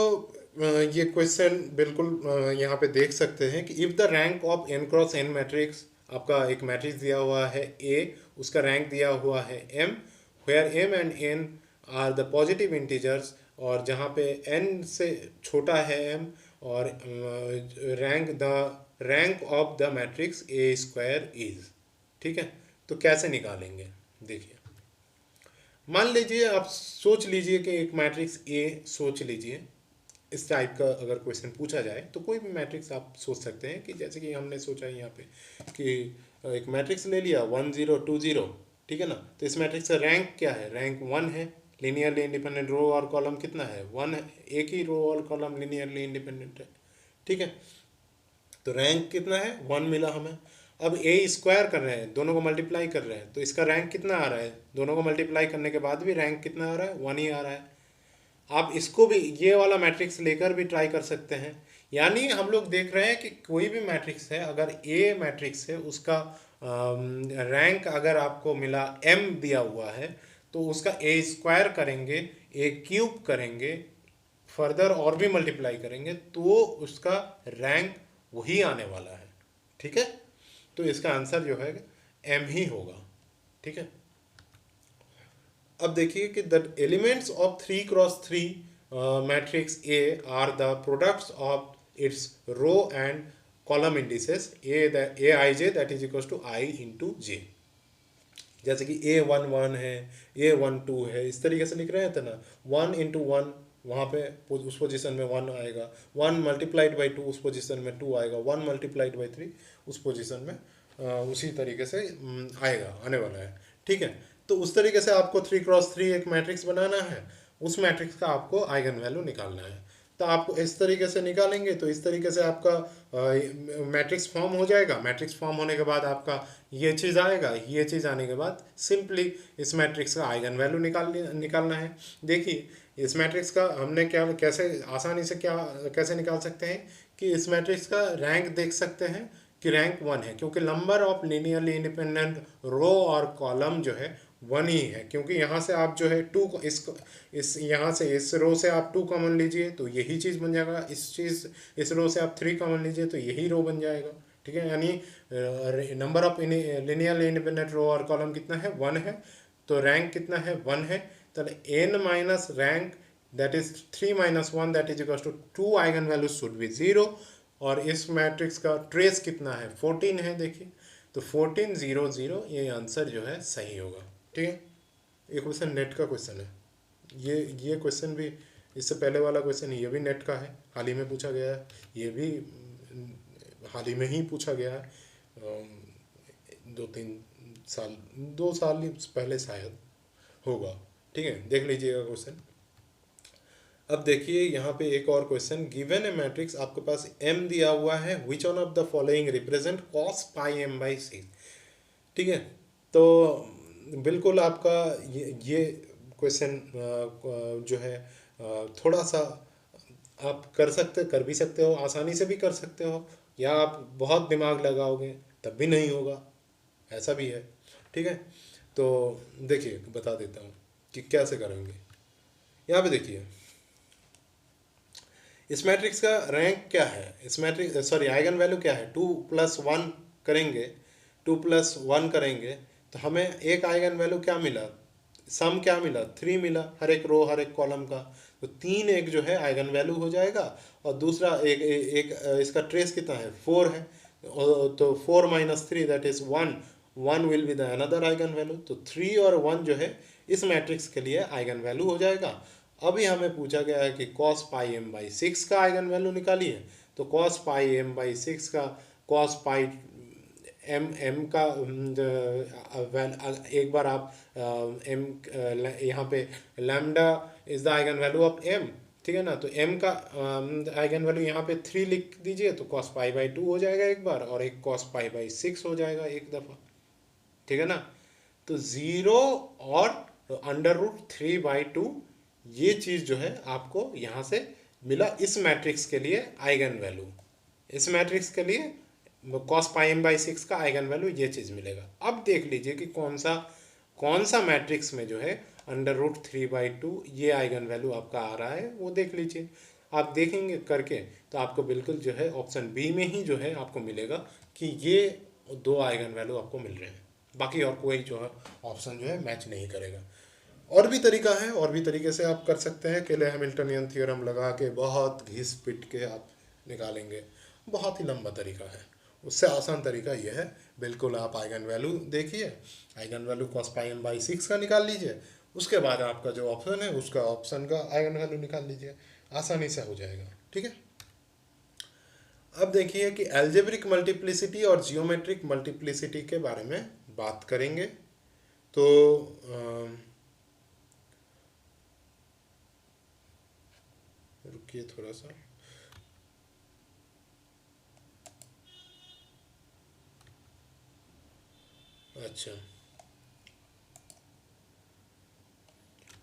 ये question बिल्कुल यहाँ पे देख सकते हैं कि if the rank of n cross n matrix, आपका एक मैट्रिक्स दिया हुआ है A, उसका रैंक दिया हुआ है m, where m and n are the positive integers, और जहाँ पे n से छोटा है m, और rank of the matrix A square is. ठीक है, तो कैसे निकालेंगे, देखिए मान लीजिए, आप सोच लीजिए कि एक मैट्रिक्स ए सोच लीजिए, इस टाइप का अगर क्वेश्चन पूछा जाए तो कोई भी मैट्रिक्स आप सोच सकते हैं, कि जैसे कि हमने सोचा है यहाँ पे कि एक मैट्रिक्स ले लिया 1 0 2 0। ठीक है ना, तो इस मैट्रिक्स का रैंक क्या है, रैंक 1 है। लीनियरली इंडिपेंडेंट रो और कॉलम कितना है, 1 है, एक ही रो और कॉलम लीनियरली इंडिपेंडेंट है। ठीक है, तो रैंक कितना है, 1 मिला हमें। अब ए स्क्वायर कर रहे हैं, दोनों को मल्टीप्लाई कर रहे हैं, तो इसका रैंक कितना आ रहा है, दोनों को मल्टीप्लाई करने के बाद भी रैंक कितना आ रहा है, 1 ही आ रहा है। आप इसको भी, ये वाला मैट्रिक्स लेकर भी ट्राई कर सकते हैं। यानी हम लोग देख रहे हैं कि कोई भी मैट्रिक्स है, अगर ए मैट्रिक्स है, उसका रैंक अगर आपको मिला m दिया हुआ है, तो उसका ए स्क्वायर करेंगे, ए क्यूब करेंगे, फर्दर और भी मल्टीप्लाई करेंगे, तो उसका रैंक वही आने वाला है। ठीक है, तो इसका आंसर जो है m ही होगा। ठीक है, अब देखिए कि the elements of 3 cross 3 matrix A are the products of its row and column indices A I J that is equal to I into J. जैसे कि A11 है, A12 है, इस तरीके से लिख रहे हैं ना। 1 इंटू 1 वहाँ पे उस पोजीशन में 1 आएगा, 1 मल्टीप्लाइड बाई 2 उस पोजीशन में 2 आएगा, 1 मल्टीप्लाइड बाई 3 उस पोजीशन में उसी तरीके से आएगा, आने वाला है। ठीक है, तो उस तरीके से आपको 3 क्रॉस 3 एक मैट्रिक्स बनाना है, उस मैट्रिक्स का आपको आइगन वैल्यू निकालना है। तो आप इस तरीके से निकालेंगे तो इस तरीके से आपका मैट्रिक्स फॉर्म हो जाएगा। मैट्रिक्स फॉर्म होने के बाद आपका ये चीज़ आएगा, ये चीज़ आने के बाद सिंपली इस मैट्रिक्स का आइगन वैल्यू निकालना है। देखिए इस मैट्रिक्स का हमने क्या कैसे आसानी से क्या कैसे निकाल सकते हैं कि इस मैट्रिक्स का रैंक देख सकते हैं कि रैंक 1 है, क्योंकि number of linearly independent row और कॉलम जो है 1 ही है। क्योंकि यहाँ से आप जो है 2 इस यहाँ से इस रो से आप 2 कॉमन लीजिए तो यही चीज़ बन जाएगा, इस रो से आप 3 कॉमन लीजिए तो यही रो बन जाएगा। ठीक है, यानी number of linearly independent row और कॉलम कितना है, 1 है। तो रैंक कितना है, 1 है। तो n minus rank that is 3 minus 1 that is equal to 2 eigen value should be 0। और इस मैट्रिक्स का ट्रेस कितना है, 14 है। देखिए तो 14 0 0 ये आंसर जो है सही होगा। ठीक है, ये क्वेश्चन नेट का क्वेश्चन है। ये क्वेश्चन भी इससे पहले वाला क्वेश्चन ये भी नेट का है, हाल ही में पूछा गया है। ये भी हाल ही में ही पूछा गया है, 2-3 साल 2 साल ही पहले शायद होगा। ठीक है, देख लीजिएगा क्वेश्चन। अब देखिए यहाँ पे एक और क्वेश्चन, गिवन ए मैट्रिक्स, आपके पास m दिया हुआ है, which one of the following represent cos pi m/6। ठीक है, तो बिल्कुल आपका ये क्वेश्चन जो है थोड़ा सा आप कर भी सकते हो, आसानी से भी कर सकते हो, या आप बहुत दिमाग लगाओगे तब भी नहीं होगा, ऐसा भी है। ठीक है, तो देखिए बता देता हूँ कि कैसे करेंगे। यहाँ पे देखिए इस मैट्रिक्स का रैंक क्या है, इस मैट्रिक्स सॉरी आइगन वैल्यू क्या है, 2+1 करेंगे, 2+1 करेंगे तो हमें एक आइगन वैल्यू क्या मिला, सम क्या मिला, 3 मिला हर एक रो हर एक कॉलम का। तो 3 एक जो है आइगन वैल्यू हो जाएगा, और दूसरा एक इसका ट्रेस कितना है, 4 है। तो 4 minus 3 that is 1, 1 will be the another eigen value. तो 3 और 1 जो है इस मैट्रिक्स के लिए आइगन वैल्यू हो जाएगा। अभी हमें पूछा गया है कि cos पाई m/6 का आइगन वैल्यू निकालिए। तो cos पाई m/6 का cos पाई m का एक बार आप m यहाँ पे lambda is the eigenvalue of m। ठीक है ना, तो m का आइगन वैल्यू यहाँ पे 3 लिख दीजिए तो cos पाई/2 हो जाएगा एक बार, और एक cos पाई/6 हो जाएगा एक दफ़ा। ठीक है ना, तो 0 और √3/2 ये चीज़ जो है आपको यहाँ से मिला इस मैट्रिक्स के लिए आइगन वैल्यू। इस मैट्रिक्स के लिए cos पाई m/6 का आइगन वैल्यू ये चीज़ मिलेगा। अब देख लीजिए कि कौन सा मैट्रिक्स में जो है √3/2 ये आइगन वैल्यू आपका आ रहा है, वो देख लीजिए। आप देखेंगे करके तो आपको बिल्कुल जो है ऑप्शन बी में ही जो है आपको मिलेगा कि ये 2 आइगन वैल्यू आपको मिल रहे हैं, बाकी और कोई जो है ऑप्शन जो है मैच नहीं करेगा। और भी तरीका है, और भी तरीके से आप कर सकते हैं। केले हैमिल्टनियन थ्योरम लगा के बहुत घिस पिट के आप निकालेंगे, बहुत ही लंबा तरीका है। उससे आसान तरीका ये है, बिल्कुल आप आइगन वैल्यू देखिए, आइगन वैल्यू cos पाई m/6 का निकाल लीजिए, उसके बाद आपका जो ऑप्शन है उसका ऑप्शन का आइगन वैल्यू निकाल लीजिए, आसानी से हो जाएगा। ठीक है, अब देखिए कि एल्जेब्रिक मल्टीप्लिसिटी और जियोमेट्रिक मल्टीप्लिसिटी के बारे में बात करेंगे। तो रुकिए थोड़ा सा, अच्छा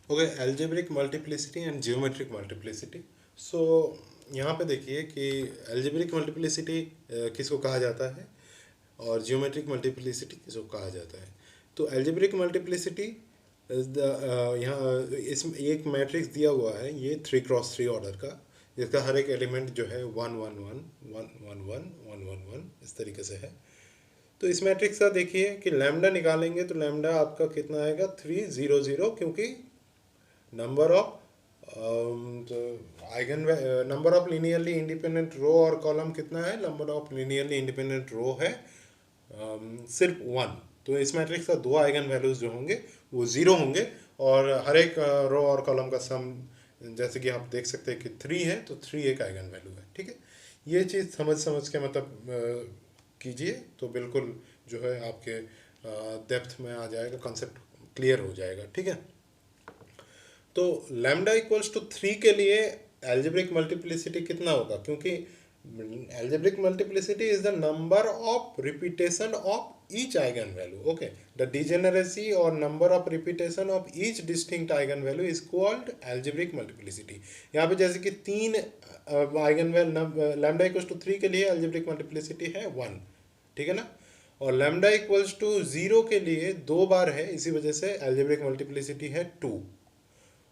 okay, algebraic multiplicity and geometric multiplicity. So यहाँ पे देखिए कि एल्जेब्रिक मल्टीप्लिसिटी किसको कहा जाता है और जियोमेट्रिक मल्टीप्लिसिटी किसको कहा जाता है। तो एल्जेब्रिक मल्टीप्लिसिटी इज द यहाँ इस एक मैट्रिक्स दिया हुआ है, ये 3x3 ऑर्डर का, जिसका हर एक एलिमेंट जो है 1 1 1 1 1 1 1 1 1 इस तरीके से है। तो इस मैट्रिक्स का देखिए कि लैम्डा निकालेंगे तो लैम्डा आपका कितना आएगा 300, क्योंकि number of eigen number of linearly independent row और कॉलम कितना है, number of linearly independent row है सिर्फ 1। तो इस मैट्रिक्स का दो आइगन वैल्यूज जो होंगे वो ज़ीरो होंगे, और हर एक रो और कॉलम का सम जैसे कि आप देख सकते हैं कि 3 है, तो 3 एक आइगन वैल्यू है। ठीक है, ये चीज़ समझ समझ के मतलब कीजिए तो बिल्कुल जो है आपके डेप्थ में आ जाएगा, कॉन्सेप्ट क्लियर हो जाएगा। ठीक है, तो लैम्डा इक्वल्स टू 3 के लिए एल्जेब्रिक मल्टीप्लिसिटी कितना होगा, क्योंकि algebraic multiplicity is the number of repetition of each eigenvalue. Okay, the degeneracy और number of repetition of each distinct eigenvalue is called algebraic multiplicity. यहाँ पे जैसे कि 3 eigen value, lambda equals to 3 के लिए algebraic multiplicity है 1। ठीक है ना, और लैम्डा इक्वल्स टू 0 के लिए 2 बार है, इसी वजह से एल्जेब्रिक मल्टीप्लिसिटी है 2।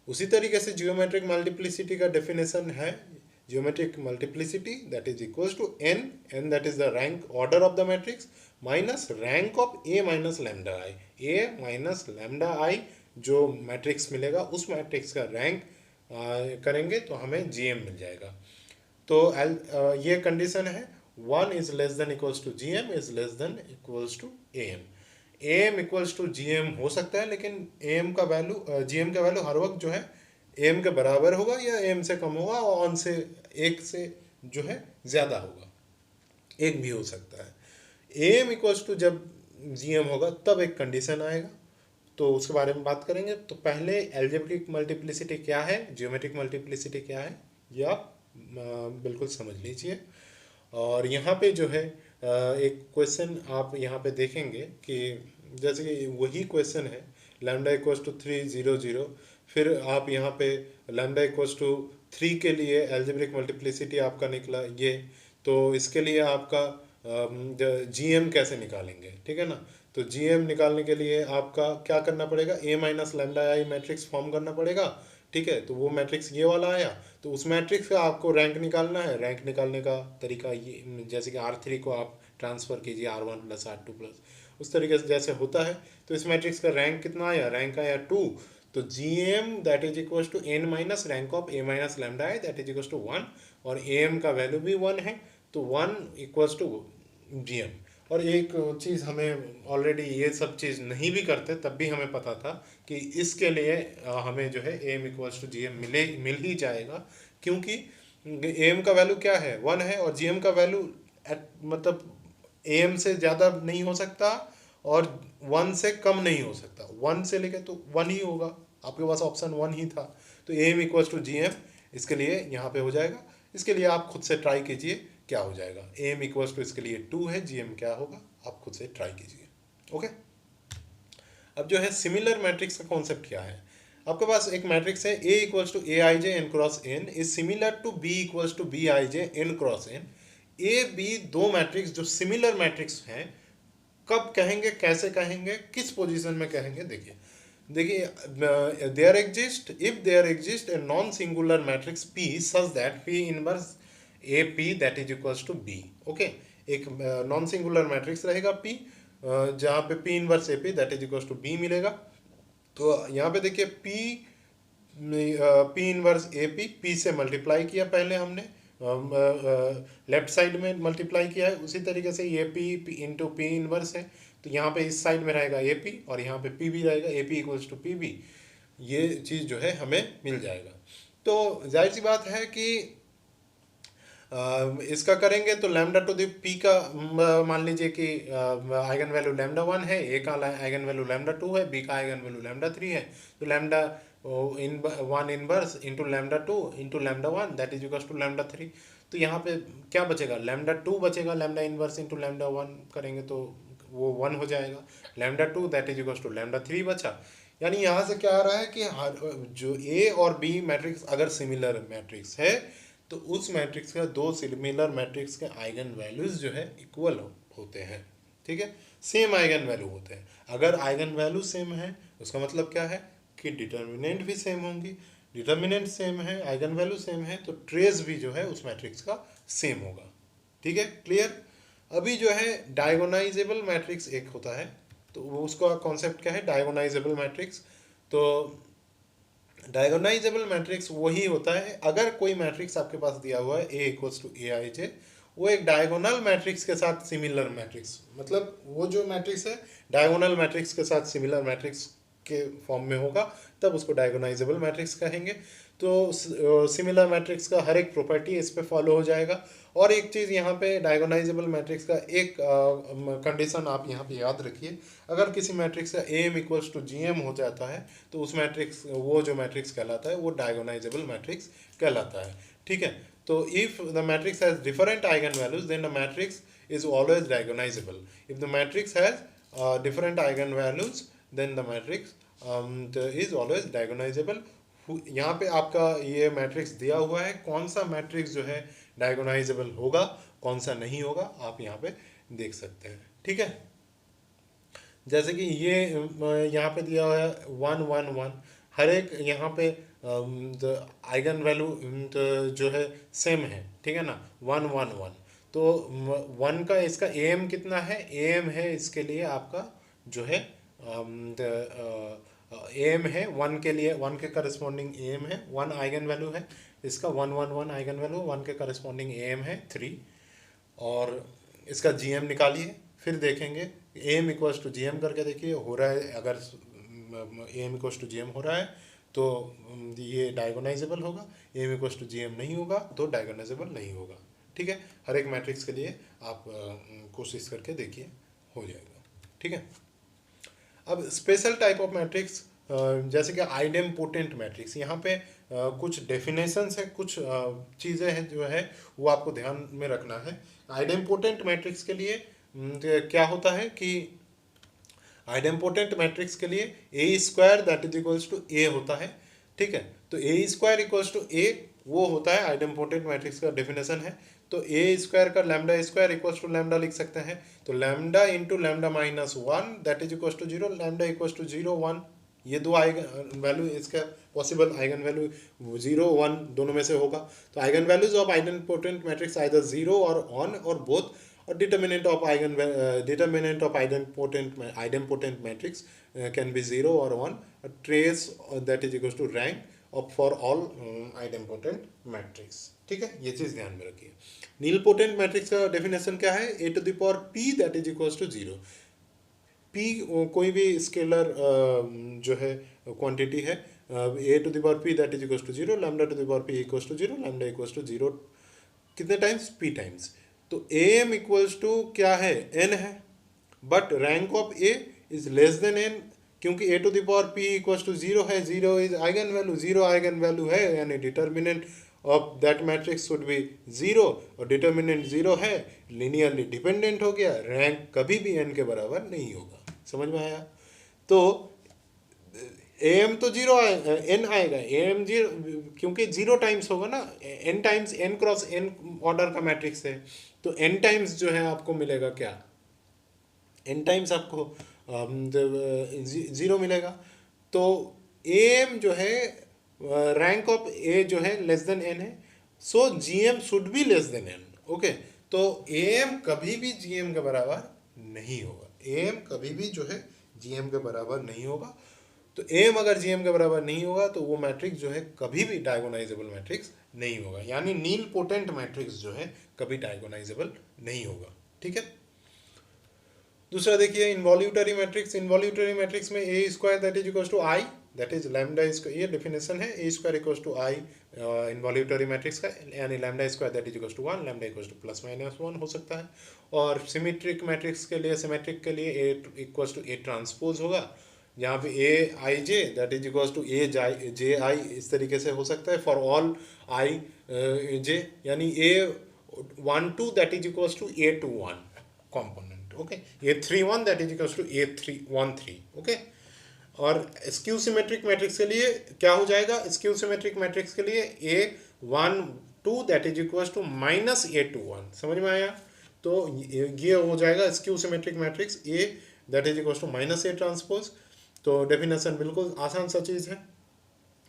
उसी तरीके से जियोमेट्रिक मल्टीप्लिसिटी का डेफिनेशन है, geometric multiplicity that is equals to N that is the rank order of the matrix minus rank of A minus lambda I. A minus lambda I जो matrix मिलेगा उस matrix का rank करेंगे तो हमें GM मिल जाएगा। तो ये कंडीशन है 1 is less than equals to GM is less than equals to M. M equals to GM हो सकता है, लेकिन एम का वैल्यू जीएम का वैल्यू हर वक्त जो है एम के बराबर होगा या एम से कम होगा, और 1 से 1 से जो है ज़्यादा होगा, एक भी हो सकता है। एम इक्वल्स टू जब जीएम होगा तब एक कंडीशन आएगा, तो उसके बारे में बात करेंगे। तो पहले एल्जेब्रिक मल्टीप्लिसिटी क्या है, जियोमेट्रिक मल्टीप्लिसिटी क्या है, ये आप बिल्कुल समझ लीजिए। और यहाँ पे जो है एक क्वेश्चन आप यहाँ पे देखेंगे कि जैसे कि वही क्वेश्चन है लैम्डा इक्वल्स टू 300, फिर आप यहाँ पे लैम्डा इक्वल्स टू 3 के लिए एल्जेब्रिक मल्टीप्लिसिटी आपका निकला ये, तो इसके लिए आपका जीएम कैसे निकालेंगे। ठीक है ना, तो जीएम निकालने के लिए आपका क्या करना पड़ेगा, ए माइनस लैम्डा आई मैट्रिक्स फॉर्म करना पड़ेगा। ठीक है, तो वो मैट्रिक्स ये वाला आया, तो उस मैट्रिक्स का आपको रैंक निकालना है। रैंक निकालने का तरीका ये, जैसे कि R3 को आप ट्रांसफ़र कीजिए R1 प्लस R2 प्लस, उस तरीके से जैसे होता है। तो इस मैट्रिक्स का रैंक कितना आया, रैंक आया 2। तो G M that is equals to N minus rank of A minus lambda I that is equals to 1, और ए एम का वैल्यू भी 1 है, तो 1 इक्वल्स टू जी एम। और एक चीज़ हमें ऑलरेडी ये सब चीज़ नहीं भी करते तब भी हमें पता था कि इसके लिए हमें जो है M equals to G M मिल ही जाएगा, क्योंकि एम का वैल्यू क्या है 1 है, और जी एम का वैल्यू मतलब एम से ज़्यादा नहीं हो सकता और 1 से कम नहीं हो सकता। 1 से लेके तो 1 ही होगा, आपके पास ऑप्शन 1 ही था। तो M equals to G M इसके लिए यहाँ पे हो जाएगा। इसके लिए आप खुद से ट्राई कीजिए क्या हो जाएगा। एम इक्वल्स टू इसके लिए 2 है, जी एम क्या होगा आप खुद से ट्राई कीजिए। ओके, अब जो है सिमिलर मैट्रिक्स का कॉन्सेप्ट क्या है। आपके पास एक मैट्रिक्स है A equals to A I J N cross N is similar to B equals to B I J N cross N. A B दो मैट्रिक्स जो सिमिलर मैट्रिक्स हैं, कब कहेंगे, कैसे कहेंगे, किस पोजीशन में कहेंगे, देखिए there exist a non singular matrix P such that P inverse A P that is equals to B. Okay, एक नॉन सिंगुलर मैट्रिक्स रहेगा P जहाँ पे P inverse A P that is equals to B मिलेगा। तो यहाँ पे देखिए P inverse A P से मल्टीप्लाई किया पहले हमने, लेफ्ट साइड में मल्टीप्लाई किया है, उसी तरीके से ये पी इंटू पी इनवर्स है, तो यहाँ पे इस साइड में रहेगा ए पी और यहाँ पे पी भी रहेगा, A P equals to P B. ये चीज़ जो है हमें मिल जाएगा। तो जाहिर सी बात है कि इसका करेंगे तो लैम्डा टू दी पी का मान लीजिए कि आइगन वैल्यू लैम्डा 1 है, ए का आइगन वैल्यू लैम्डा 2 है, बी का आइगन वैल्यू लैम्डा 3 है। तो lambda 1 inverse into lambda 2 into lambda 1 that is equals to lambda 3। तो यहाँ पे क्या बचेगा, लैम्डा 2 बचेगा, लैम्डा इनवर्स इंटू लैम्डा 1 करेंगे तो वो 1 हो जाएगा। Lambda 2 that is equals to lambda 3 बचा। यानी यहाँ से क्या आ रहा है कि जो ए और बी मैट्रिक्स अगर सिमिलर मैट्रिक्स है तो उस मैट्रिक्स का दो सिमिलर मैट्रिक्स के आइगन वैल्यूज जो है इक्वल होते हैं। ठीक है, सेम आइगन वैल्यू होते हैं। अगर आइगन वैल्यू सेम है उसका मतलब क्या है कि डिटर्मिनेंट भी सेम होंगी। डिटर्मिनेंट सेम है, आइगन वैल्यू सेम है, तो ट्रेस भी जो है उस मैट्रिक्स का सेम होगा। ठीक है, क्लियर। अभी जो है डायगोनाइजेबल मैट्रिक्स एक होता है, तो वो उसका कॉन्सेप्ट क्या है, डायगोनाइजेबल मैट्रिक्स। तो डायगोनाइजेबल मैट्रिक्स वही होता है अगर कोई मैट्रिक्स आपके पास दिया हुआ है A equals to A I जे, वो एक डायगोनल मैट्रिक्स के साथ सिमिलर मैट्रिक्स, मतलब वो जो मैट्रिक्स है डायगोनल मैट्रिक्स के साथ सिमिलर मैट्रिक्स के फॉर्म में होगा, तब उसको डायगोनाइजेबल मैट्रिक्स कहेंगे। तो सिमिलर मैट्रिक्स का हर एक प्रॉपर्टी इस पे फॉलो हो जाएगा। और एक चीज़ यहाँ पे डायगोनाइजेबल मैट्रिक्स का एक कंडीशन आप यहाँ पे याद रखिए, अगर किसी मैट्रिक्स का M equals to G M हो जाता है तो उस मैट्रिक्स, वो जो मैट्रिक्स कहलाता है वो डायगोनाइजेबल मैट्रिक्स कहलाता है। ठीक है, तो if the matrix has different eigen values then the matrix is always diagonalizable. If the matrix has different eigen values then the matrix is always diagonalizable. यहाँ पे आपका ये मैट्रिक्स दिया हुआ है, कौन सा मैट्रिक्स जो है डायगोनाइजेबल होगा कौन सा नहीं होगा आप यहाँ पे देख सकते हैं। ठीक है, जैसे कि ये यहाँ पे दिया हुआ है 1 1 1, हर एक यहाँ पे आइगन वैल्यू जो है सेम है, ठीक है ना, 1 1 1। तो 1 का इसका एम कितना है, एम है इसके लिए आपका जो है एम है 1 के लिए, 1 के करस्पॉन्डिंग एम है, 1 आइगन वैल्यू है इसका, 1 1 1 आइगन वैल्यू, 1 के करस्पॉन्डिंग एम है 3, और इसका जीएम निकालिए, फिर देखेंगे एम इक्वल्स टू जीएम करके देखिए हो रहा है, अगर एम इक्वल्स टू जीएम हो रहा है तो ये डायगोनाइजेबल होगा, एम इक्वल्स टू जीएम नहीं होगा तो डायगोनाइजेबल नहीं होगा। ठीक है, हर एक मैट्रिक्स के लिए आप कोशिश करके देखिए, हो जाएगा। ठीक है, अब स्पेशल टाइप ऑफ मैट्रिक्स जैसे कि आइडेम्पोटेंट मैट्रिक्स, यहाँ पे कुछ डेफिनेशंस है, कुछ चीज़ें हैं जो है वो आपको ध्यान में रखना है। आइडेम्पोटेंट मैट्रिक्स के लिए क्या होता है कि आइडेम्पोटेंट मैट्रिक्स के लिए A square that is equals to A होता है। ठीक है, तो A square equals to A वो होता है आइडेम्पोटेंट मैट्रिक्स का डेफिनेशन है। तो ए स्क्वायर का lambda square equals to lambda लिख सकते हैं, तो lambda into lambda minus 1 that is equals to 0, lambda equals to 0 1, ये दो आइगन वैल्यू, इसका पॉसिबल आइगन वैल्यू 0 1 दोनों में से होगा। तो eigen values of idempotent matrix either 0 और 1 और बोथ, और determinant of idempotent matrix can be 0 or 1, a trace that is equals to rank of for all idempotent matrix। ठीक है, ये चीज़ ध्यान में रखिए। नीलपोटेंट मैट्रिक्स का डेफिनेशन क्या है, a to the power p that is equals to 0। p कोई भी स्केलर जो है क्वांटिटी है, a to the power p that is equals to 0, lambda to the power p equals to 0, lambda equals to 0 कितने times, p times. तो M equals to क्या है, N है, but rank of A is less than N, क्योंकि A to the power P equals to 0 है, 0 is eigenvalue, 0 eigenvalue है, यानी determinant of that matrix should be 0, और determinant 0 है, linearly dependent हो गया, रैंक कभी भी एन के बराबर नहीं होगा। समझ में आया? तो एम तो 0 आएगा, एन आएगा, एम 0 क्योंकि 0 टाइम्स होगा ना, N times N cross N order का मैट्रिक्स है, तो एन टाइम्स जो है आपको मिलेगा क्या, एन टाइम्स आपको 0 मिलेगा। तो एम जो है रैंक ऑफ ए जो है लेस देन एन है, so GM should be less than N. Okay, तो एम कभी भी जीएम के बराबर नहीं होगा, एम कभी भी जो है जीएम के बराबर नहीं होगा। तो एम अगर जीएम के बराबर नहीं होगा तो वो मैट्रिक्स जो है कभी भी डायगोनाइजेबल मैट्रिक्स नहीं होगा, यानी नील पोटेंट मैट्रिक्स जो है कभी डायगोनाइजेबल नहीं होगा। ठीक है, दूसरा देखिए इनवॉल्यूटरी मैट्रिक्स। इनवॉल्यूटरी मैट्रिक्स में A square that is equals to I, that is lambda square, ये डेफिनेशन है, A square equals to I involutory matrix का, यानी lambda square that is equals to 1, lambda equals to plus minus 1 हो सकता है। और symmetric matrix के लिए, सिमेट्रिक के लिए ए इक्वल्स टू ए ट्रांसपोज होगा, जहाँ पे A I J that is equals to ए जे आई, इस तरीके से हो सकता है फॉर ऑल आई जे, यानी A 1 2 that is equals to A 2 1 component. Okay, A 3 1 that is equals to A 3 1 3। Okay, और स्क्यू सिमेट्रिक मैट्रिक्स के लिए क्या हो जाएगा, स्क्यू सिमेट्रिक मैट्रिक्स के लिए A 1 2 that is equals to minus A 2 1। समझ में आया? तो ये हो जाएगा skew symmetric matrix, A that is equals to minus A transpose. तो डेफिनेशन बिल्कुल आसान सा चीज़ है।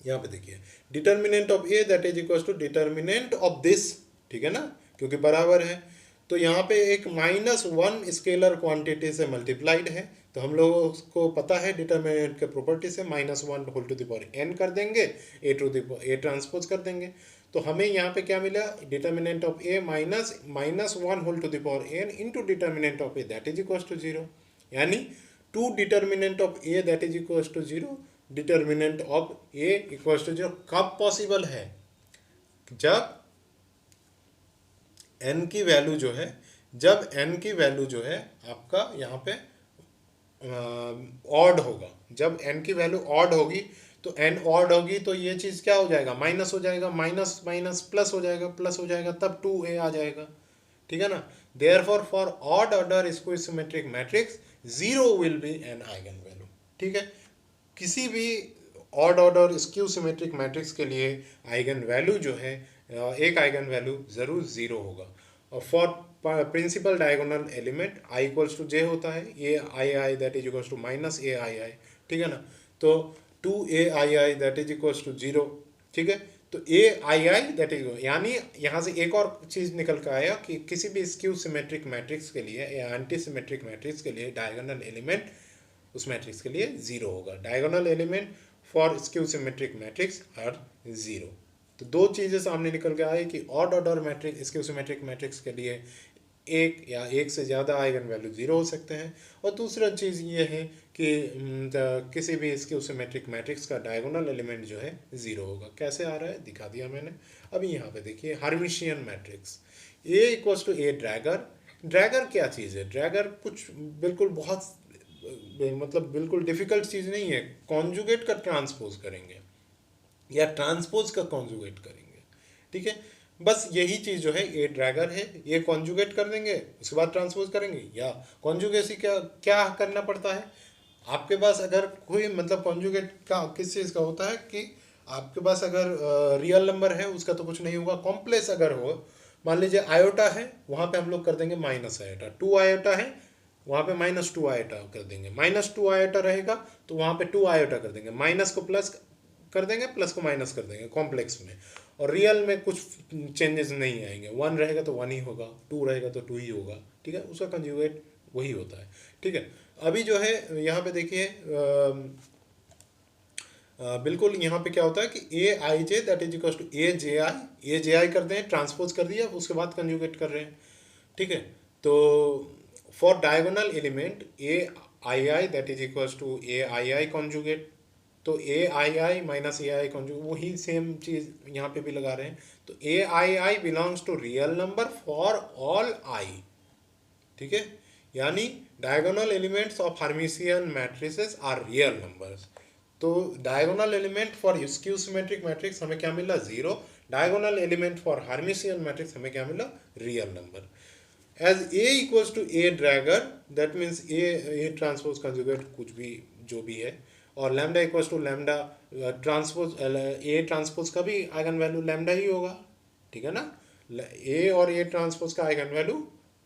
यहाँ पे देखिए determinant of A that is equals to determinant of this, ठीक है ना, क्योंकि बराबर है। तो यहाँ पे एक -1 स्केलर क्वांटिटी से मल्टीप्लाइड है, तो हम लोगों को पता है डिटर्मिनेंट के प्रॉपर्टी से -1 whole to the power n कर देंगे, ए ट्रांसपोज कर देंगे। तो हमें यहाँ पे क्या मिला, determinant of A -1 whole to the power n into determinant of A that is equal to 0, यानी 2 determinant of A that is equal to 0, determinant of A equal to 0 कब पॉसिबल है, जब n की वैल्यू जो है, जब n की value जो है आपका यहाँ पे ऑड होगा। जब n की वैल्यू ऑड होगी तो n ऑड होगी तो ये चीज़ क्या हो जाएगा, माइनस हो जाएगा, माइनस माइनस प्लस हो जाएगा, प्लस हो जाएगा, तब 2a आ जाएगा, ठीक है ना। Therefore for odd order square symmetric matrix 0 will be an eigen value, ठीक है। किसी भी odd order skew symmetric matrix के लिए आइगन वैल्यू जो है, एक आइगन वैल्यू ज़रूर 0 होगा। और for principal diagonal element I equals to J होता है, A I I that is equals to minus A I I, ठीक है ना। तो 2a I I that is equals to 0, ठीक है। तो A I I that is, यानी यहाँ से एक और चीज़ निकल कर आया कि किसी भी स्क्यू सिमेट्रिक मैट्रिक्स के लिए या एंटी सिमेट्रिक मैट्रिक्स के लिए डायगोनल एलिमेंट उस मैट्रिक्स के लिए 0 होगा। Diagonal element for skew symmetric matrix are 0। तो दो चीज़ें सामने निकल के आई कि odd order matrix skew symmetric matrix के लिए एक या एक से ज़्यादा आइगन वैल्यू 0 हो सकते हैं, और दूसरा चीज़ ये है कि किसी भी स्क्यू सिमेट्रिक मैट्रिक्स का डायगोनल एलिमेंट जो है 0 होगा। कैसे आ रहा है दिखा दिया मैंने। अभी यहाँ पे देखिए hermitian matrix, A equals to A dagger. Dagger क्या चीज़ है, ड्रैगर कुछ बिल्कुल बहुत मतलब बिल्कुल डिफिकल्ट चीज़ नहीं है। कॉन्जुगेट का ट्रांसपोज करेंगे या ट्रांसपोज का कॉन्जुगेट करेंगे, ठीक है। बस यही चीज़ जो है ए ड्रैगर है, ये कॉन्जुगेट कर देंगे उसके बाद ट्रांसपोज करेंगे। या कॉन्जुगेसी क्या क्या करना पड़ता है, आपके पास अगर कोई मतलब कॉन्जुगेट का किस चीज़ का होता है कि आपके पास अगर रियल नंबर है उसका तो कुछ नहीं होगा। कॉम्प्लेक्स अगर हो, मान लीजिए आयोटा है, वहाँ पे हम लोग कर देंगे माइनस आयोटा। 2 आयोटा है, वहाँ पे -2 आयोटा कर देंगे। -2 आयोटा रहेगा तो वहाँ पे 2 आयोटा कर देंगे। माइनस को प्लस कर देंगे, प्लस को माइनस कर देंगे कॉम्प्लेक्स में। और रियल में कुछ चेंजेस नहीं आएंगे। 1 रहेगा तो 1 ही होगा, 2 रहेगा तो 2 ही होगा, ठीक है। उसका कंजुगेट वही होता है, ठीक है। अभी जो है यहाँ पे देखिए बिल्कुल यहाँ पे क्या होता है कि ए I J that is equal to ए जे आई करते हैं, ट्रांसपोज कर दिया, उसके बाद कंजुगेट कर रहे हैं, ठीक है। तो for diagonal element A I I that is equal to A I I conjugate, तो A I I minus A I conjugate वही सेम चीज़ यहाँ पे भी लगा रहे हैं। तो A I I belongs to real number for all I, ठीक है। यानी diagonal elements of Hermitian matrices are real numbers. तो diagonal element for skew symmetric matrix हमें क्या मिला, 0। Diagonal element for hermitian matrix हमें क्या मिला, real number. As A equals to A dagger that means A transpose conjugate कुछ भी जो भी है, और lambda equals to lambda transpose A transpose का भी आइगन वैल्यू लैम्डा ही होगा, ठीक है ना। ए और ए ट्रांसपोज का आइगन वैल्यू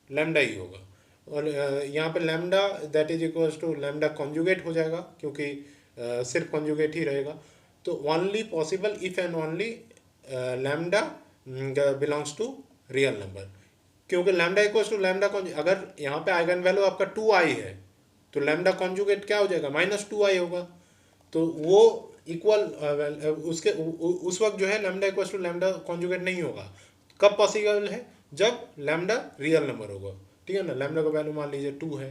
लैम्डा ही होगा। और यहाँ पे lambda that is equals to lambda conjugate हो जाएगा क्योंकि सिर्फ कॉन्जुगेट ही रहेगा। तो only possible if and only lambda belongs to real number, क्योंकि लैम्डा इक्वल्स टू लैम्डा अगर यहाँ पे आइगन वैल्यू आपका 2i है तो लैम्डा कॉन्जुगेट क्या हो जाएगा, -2i होगा। तो वो इक्वल उसके उस वक्त जो है lambda equals to lambda conjugate नहीं होगा। कब पॉसिबल है, जब लैम्डा रियल नंबर होगा, ठीक है ना। लैम्डा का वैल्यू मान लीजिए 2 है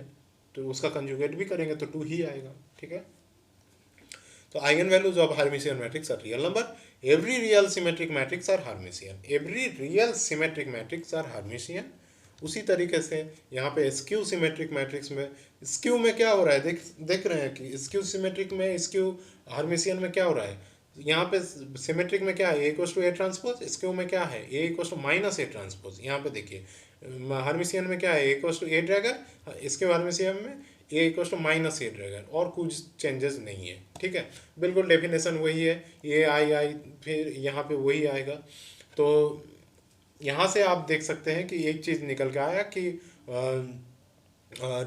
तो उसका कंजुगेट भी करेंगे तो 2 ही आएगा, ठीक है। तो eigen values of hermitian matrix are real number. Every real symmetric matrix are hermitian. Every real symmetric matrix are hermitian. उसी तरीके से यहाँ पे स्क्यू सिमेट्रिक मैट्रिक्स में स्क्यू में क्या हो रहा है, देख रहे हैं कि स्क्यू सिमेट्रिक में स्क्यू हर्मिशियन में क्या हो रहा है। यहाँ पे सिमेट्रिक में क्या है, A equals to A transpose, skew में क्या है, A equals to minus A transpose. यहाँ पे देखिए हर्मिशियन में क्या है, A equals to A dagger, इसके हर्मिशियन में A equals to minus A dagger, और कुछ चेंजेस नहीं है, ठीक है। बिल्कुल डेफिनेशन वही है, ए आई आई फिर यहाँ पे वही आएगा। तो यहाँ से आप देख सकते हैं कि एक चीज़ निकल के आया कि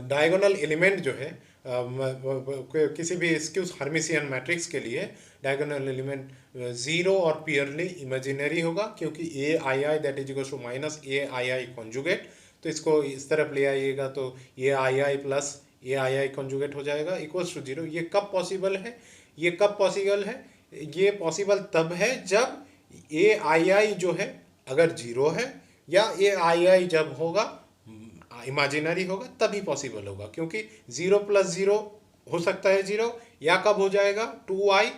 डायगोनल एलिमेंट जो है किसी भी स्क्यू हर्मिशियन मैट्रिक्स के लिए डायगोनल एलिमेंट 0 और प्योरली इमेजिनरी होगा, क्योंकि A I I that is equal to minus A I I conjugate. तो इसको इस तरफ ले आइएगा तो ये आई आई प्लस ये आई आई कॉन्जुगेट हो जाएगा इक्वल्स टू जीरो। ये कब पॉसिबल है? ये कब पॉसिबल है? ये पॉसिबल तब है जब ए आई आई जो है अगर जीरो है, या ए आई आई जब होगा इमेजिनरी होगा तभी पॉसिबल होगा, क्योंकि जीरो प्लस जीरो हो सकता है जीरो, या कब हो जाएगा two I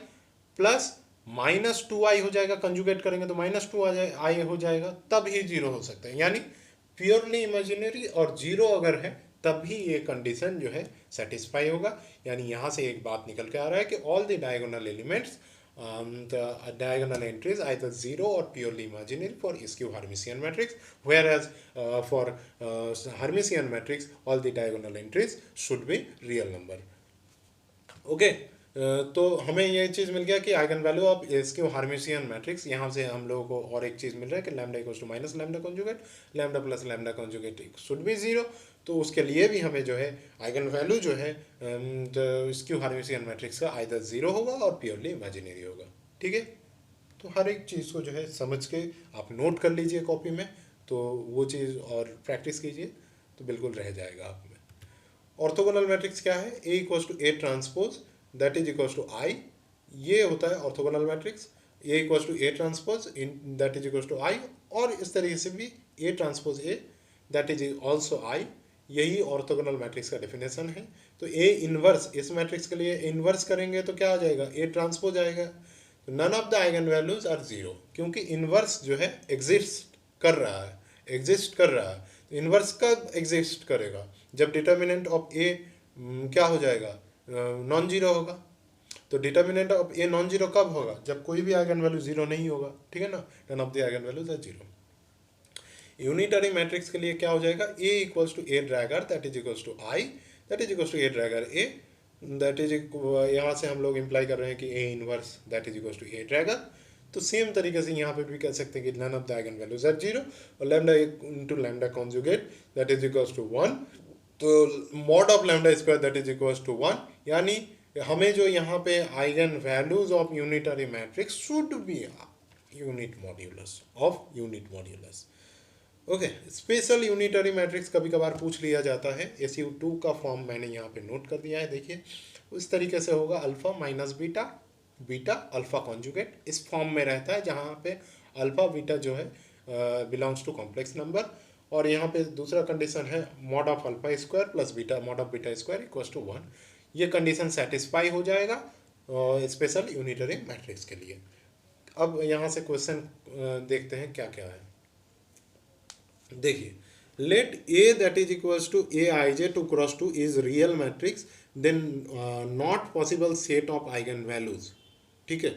plus minus two I हो जाएगा, कंजुगेट करेंगे तो माइनस टू आई हो जाएगा, तब ही जीरो हो सकता है। यानी प्योरली इमेजिनरी और जीरो अगर है तभी ये कंडीशन जो है सेटिस्फाई होगा। यानी यहाँ से एक बात निकल के आ रहा है कि all the diagonal elements the diagonal entries either zero or purely imaginary for skew Hermitian matrix, whereas for Hermitian matrix all the diagonal entries should be real number. Okay तो हमें ये चीज़ मिल गया कि eigenvalue of skew Hermitian matrix. यहाँ से हम लोगों को और एक चीज़ मिल रहा है कि lambda equals to minus lambda conjugate, lambda plus lambda conjugate should be zero. तो उसके लिए भी हमें जो है आइगन वैल्यू जो है स्क्यू हार्मिशियन मैट्रिक्स का आइदर जीरो होगा और प्योरली इमेजिनरी होगा। ठीक है, तो हर एक चीज़ को जो है समझ के आप नोट कर लीजिए कॉपी में, तो वो चीज़ और प्रैक्टिस कीजिए तो बिल्कुल रह जाएगा आप में। ऑर्थोगोनल मैट्रिक्स क्या है? A equals to A transpose that is equals to I, ये होता है orthogonal matrix. A equals to A transpose in that is equals to I, और इस तरीके से भी A transpose A that is also I, यही ऑर्थोगोनल मैट्रिक्स का डेफिनेशन है। तो ए इनवर्स, इस मैट्रिक्स के लिए इनवर्स करेंगे तो क्या आ जाएगा? ए ट्रांसपोज आएगा। तो none of the eigen values are zero, क्योंकि इनवर्स जो है एग्जिस्ट कर रहा है, एग्जिस्ट कर रहा है। इनवर्स कब एग्जिस्ट करेगा? जब डिटर्मिनेंट ऑफ ए क्या हो जाएगा? नॉन जीरो होगा। तो determinant of a non zero कब होगा? जब कोई भी आइगन वैल्यू जीरो नहीं होगा। ठीक है ना, none of the eigen values are zero. Unitary matrix के लिए क्या हो जाएगा? A equals to A dagger that is equals to I that is equals to A dagger A that is, यहाँ से हम लोग इम्प्लाई कर रहे हैं कि A inverse that is equals to A dagger. तो सेम तरीके से यहाँ पे भी कह सकते हैं कि none of the eigen values are zero, और lambda into lambda conjugate that is equals to one. तो mod of lambda square that is equals to one. यानी हमें जो यहाँ पे eigen values of unitary matrix should be unit modulus of unit modulus. Okay, special unitary matrix कभी कभार पूछ लिया जाता है। SU2 का फॉर्म मैंने यहाँ पे नोट कर दिया है, देखिए उस तरीके से होगा alpha minus beta, beta alpha conjugate, इस फॉर्म में रहता है जहाँ पे अल्फा बीटा जो है बिलोंग्स टू कॉम्प्लेक्स नंबर। और यहाँ पे दूसरा कंडीशन है mod of alpha square plus beta mod of beta square equals to one. ये कंडीशन सेटिस्फाई हो जाएगा स्पेशल यूनिटरी मैट्रिक्स के लिए। अब यहाँ से क्वेश्चन देखते हैं क्या क्या है। देखिए, let A that is equals to A I J two cross two is real matrix then not possible set of eigen values. ठीक है,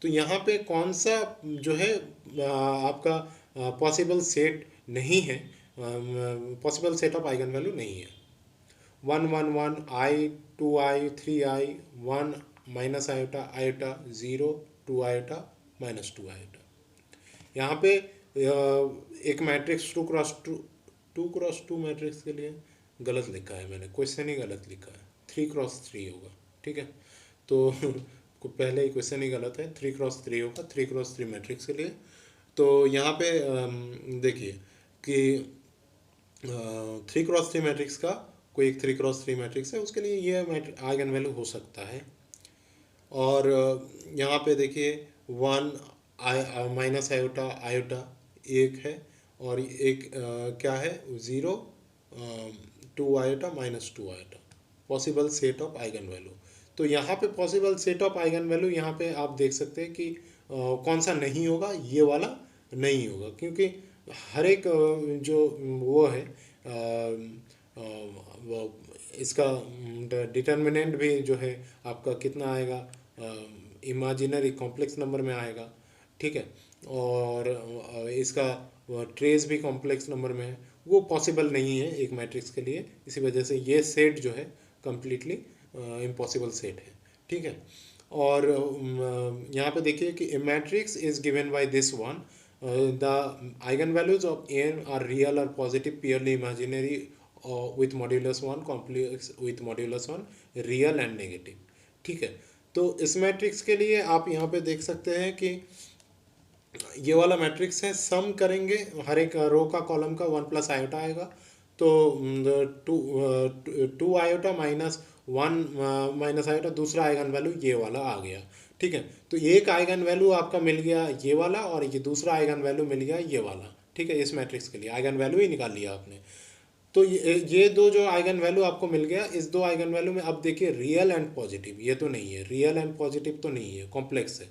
तो यहाँ पे कौन सा जो है आपका पॉसिबल सेट नहीं है, possible set of eigen value नहीं है। 1 1 1 I 2 I 3 I 1 minus iota iota 0 2 iota minus 2 iota. यहाँ पे एक matrix two cross two matrix के लिए गलत लिखा है मैंने, क्वेश्चन ही गलत लिखा है, 3 क्रॉस 3 होगा। ठीक है, तो पहले ही क्वेश्चन ही गलत है, 3 क्रॉस 3 होगा 3 क्रॉस 3 मैट्रिक्स के लिए। तो यहाँ पे देखिए कि 3 क्रॉस 3 मैट्रिक्स का कोई एक 3 क्रॉस 3 मैट्रिक्स है, उसके लिए ये आइगन वैल्यू हो सकता है। और यहाँ पे देखिए 1 माइनस आयोटा आयोटा एक है, और एक क्या है 0 2 iota minus 2 iota, possible set of eigen value. तो यहाँ पे possible set of eigen value यहाँ पे आप देख सकते हैं कि कौन सा नहीं होगा, ये वाला नहीं होगा, क्योंकि हर एक जो वो है वो इसका डिटर्मिनेंट भी जो है आपका कितना आएगा, इमेजिनरी कॉम्प्लेक्स नंबर में आएगा। ठीक है, और इसका ट्रेस भी कॉम्प्लेक्स नंबर में है, वो पॉसिबल नहीं है एक मैट्रिक्स के लिए। इसी वजह से ये सेट जो है कम्प्लीटली इम्पॉसिबल सेट है। ठीक है, और यहाँ पे देखिए कि a matrix is given by this one, the eigen values of N are real और positive purely imaginary with modulus 1 complex with modulus 1 real and negative. ठीक है, तो इस मैट्रिक्स के लिए आप यहाँ पे देख सकते हैं कि ये वाला मैट्रिक्स है, सम करेंगे हर एक रो का कॉलम का 1 प्लस आयोटा आएगा, तो two iota minus one minus iota, दूसरा आइगन वैल्यू ये वाला आ गया। ठीक है, तो एक आइगन वैल्यू आपका मिल गया ये वाला, और ये दूसरा आइगन वैल्यू मिल गया ये वाला। ठीक है, इस मैट्रिक्स के लिए आइगन वैल्यू ही निकाल लिया आपने। तो ये दो जो आइगन वैल्यू आपको मिल गया, इस दो आइगन वैल्यू में अब देखिए रियल एंड पॉजिटिव, ये तो नहीं है, रियल एंड पॉजिटिव तो नहीं है, कॉम्प्लेक्स है।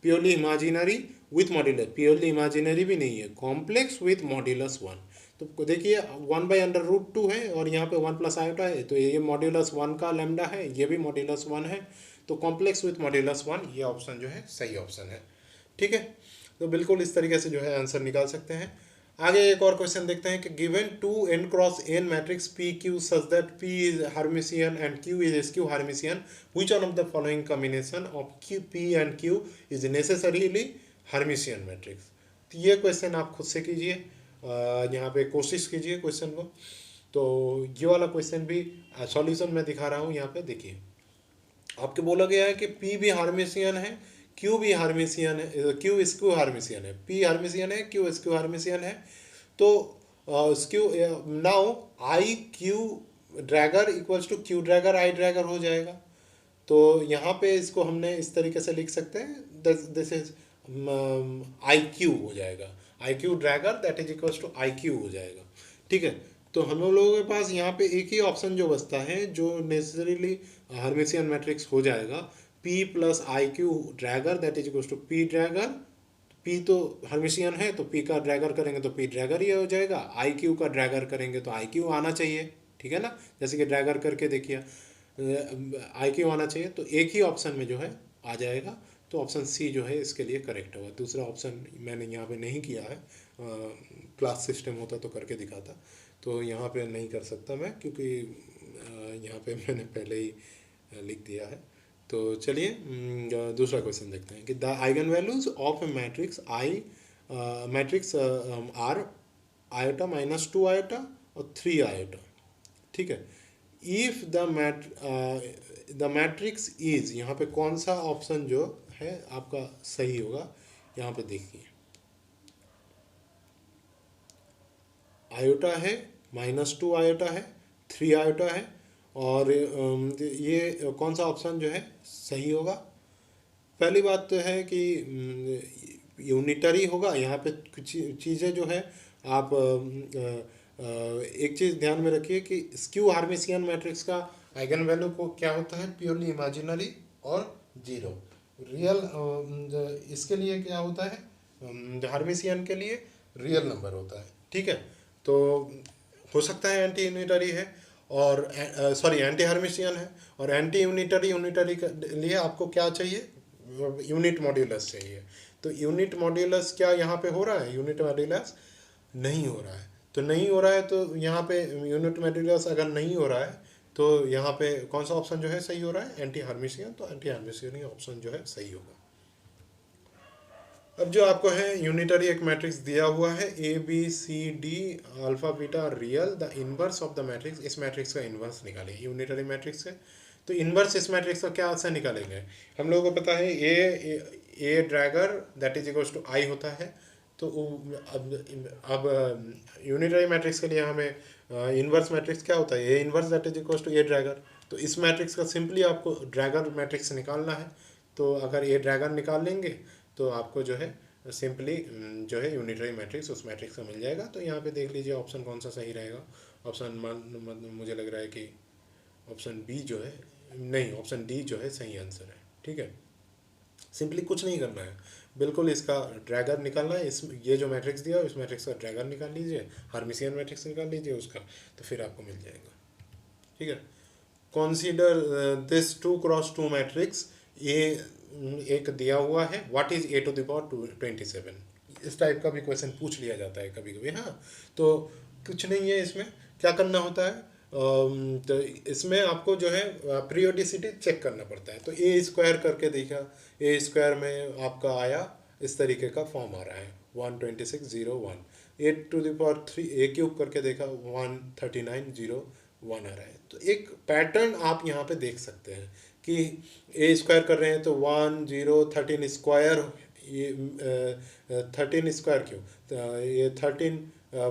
Purely imaginary with modulus, purely imaginary भी नहीं है, कॉम्प्लेक्स विथ मॉड्यूलस वन। तो देखिए 1/√2 है और यहाँ पे 1 प्लस आयोटा है, तो ये मॉड्यूलस वन का लेमडा है, ये भी मॉड्यूलस वन है। तो कॉम्प्लेक्स विथ मॉड्यूलस वन, ये ऑप्शन जो है सही ऑप्शन है। ठीक है, तो बिल्कुल इस तरीके से जो है आंसर निकाल सकते हैं। आगे एक और क्वेश्चन देखते हैं कि given 2n×n matrix P Q such that P is Hermitian and Q is skew Hermitian, which one of the following combination of Q P and Q is necessarily Hermitian matrix. तो ये question आप खुद से कीजिए, यहाँ पे कोशिश कीजिए क्वेश्चन को। तो ये वाला क्वेश्चन भी सॉल्यूशन मैं दिखा रहा हूँ, यहाँ पे देखिए आपके बोला गया है कि पी भी हार्मिशियन है, क्यू भी हार्मिशियन है, क्यू स्क्यू हार्मिशियन है, पी हार्मिशियन है, क्यू स्क्यू हार्मिशियन है। तो skew now I Q dagger equals to Q dagger I dagger हो जाएगा। तो यहाँ पे इसको हमने इस तरीके से लिख सकते हैं, दिस इज आई क्यू हो जाएगा, I Q dagger that is equals to I Q हो जाएगा। ठीक है, तो हम लोगों के पास यहाँ पे एक ही ऑप्शन जो बचता है जो नेसेसरीली हार्मिशियन मैट्रिक्स हो जाएगा, P plus I Q dagger that is equals to P dagger. P तो हार्मिशियन है तो P का ड्रैगर करेंगे तो P ड्रैगर ही हो जाएगा, आई क्यू का ड्रैगर करेंगे तो आई क्यू आना चाहिए। ठीक है ना, जैसे कि ड्रैगर करके देखिए आई क्यू आना चाहिए, तो एक ही ऑप्शन में जो है आ जाएगा। तो ऑप्शन सी जो है इसके लिए करेक्ट होगा। दूसरा ऑप्शन मैंने यहाँ पे नहीं किया है, क्लास सिस्टम होता तो करके दिखाता, तो यहाँ पे नहीं कर सकता मैं क्योंकि यहाँ पे मैंने पहले ही लिख दिया है। तो चलिए दूसरा क्वेश्चन देखते हैं कि the eigen values of a matrix I matrix are iota minus 2 iota और 3 आयोटा। ठीक है, इफ द मैट्रिक्स इज, यहाँ पे कौन सा ऑप्शन जो है आपका सही होगा, यहाँ पे देखिए आयोटा है, -2 आयोटा है, 3 आयोटा है, और ये कौन सा ऑप्शन जो है सही होगा। पहली बात तो है कि यूनिटरी होगा। यहाँ पे कुछ चीज़ें जो है आप एक चीज़ ध्यान में रखिए कि स्क्यू हार्मिशियन मैट्रिक्स का आइगन वैल्यू को क्या होता है, प्योरली इमेजिनरी और जीरो। रियल इसके लिए क्या होता है, हार्मिशियन के लिए रियल नंबर होता है। ठीक है, तो हो सकता है एंटी यूनिटरी है और सॉरी एंटी हार्मिशियन है, और एंटी यूनिटरी यूनिटरी के लिए आपको क्या चाहिए, यूनिट मॉड्यूलस चाहिए। तो यूनिट मॉड्यूलस क्या यहाँ पे हो रहा है, यूनिट मॉड्यूलस नहीं हो रहा है। तो नहीं हो रहा है तो यहाँ पे यूनिट मॉड्यूलस अगर नहीं हो रहा है तो यहाँ पे कौन सा ऑप्शन जो है सही हो रहा है, एंटी हार्मिशियन। तो एंटी हार्मिशियन ऑप्शन जो है सही होगा। अब जो आपको है यूनिटरी एक मैट्रिक्स दिया हुआ है A B C D alpha beta real, the inverse of the matrix, इस मैट्रिक्स का इनवर्स निकालें यूनिटरी मैट्रिक्स है। तो इनवर्स इस मैट्रिक्स का क्या से निकालेंगे, हम लोगों को पता है A dagger that is equals to I होता है। तो अब यूनिटरी मैट्रिक्स के लिए हमें इनवर्स मैट्रिक्स क्या होता है, A inverse that is equals to A dagger. तो इस मैट्रिक्स का सिंपली आपको ड्रैगर मैट्रिक्स निकालना है। तो अगर ए ड्रैगर निकाल लेंगे तो आपको जो है सिंपली जो है यूनिटरी मैट्रिक्स उस मैट्रिक्स का मिल जाएगा। तो यहाँ पे देख लीजिए ऑप्शन कौन सा सही रहेगा। ऑप्शन मुझे लग रहा है कि ऑप्शन बी जो है, नहीं ऑप्शन डी जो है सही आंसर है। ठीक है, सिंपली कुछ नहीं करना है, बिल्कुल इसका ड्रैगर निकालना है। इस ये जो मैट्रिक्स दिया है उस मैट्रिक्स का ड्रैगर निकाल लीजिए, हार्मिशियन मैट्रिक्स निकाल लीजिए उसका, तो फिर आपको मिल जाएगा। ठीक है, कंसीडर दिस 2x2 मैट्रिक्स, ये एक दिया हुआ है, what is a to the power 27। इस टाइप का भी क्वेश्चन पूछ लिया जाता है कभी कभी। हाँ, तो कुछ नहीं है, इसमें क्या करना होता है, तो इसमें आपको जो है पीरियोडिसिटी चेक करना पड़ता है। तो ए स्क्वायर करके देखा, ए स्क्वायर में आपका आया इस तरीके का फॉर्म आ रहा है 12601, A to the power 3 A cube करके देखा 13901 आ रहा है। तो एक पैटर्न आप यहाँ पे देख सकते हैं कि ए स्क्वायर कर रहे हैं तो 13 स्क्वायर, ये 13 स्क्वायर क्यों, तो ये 13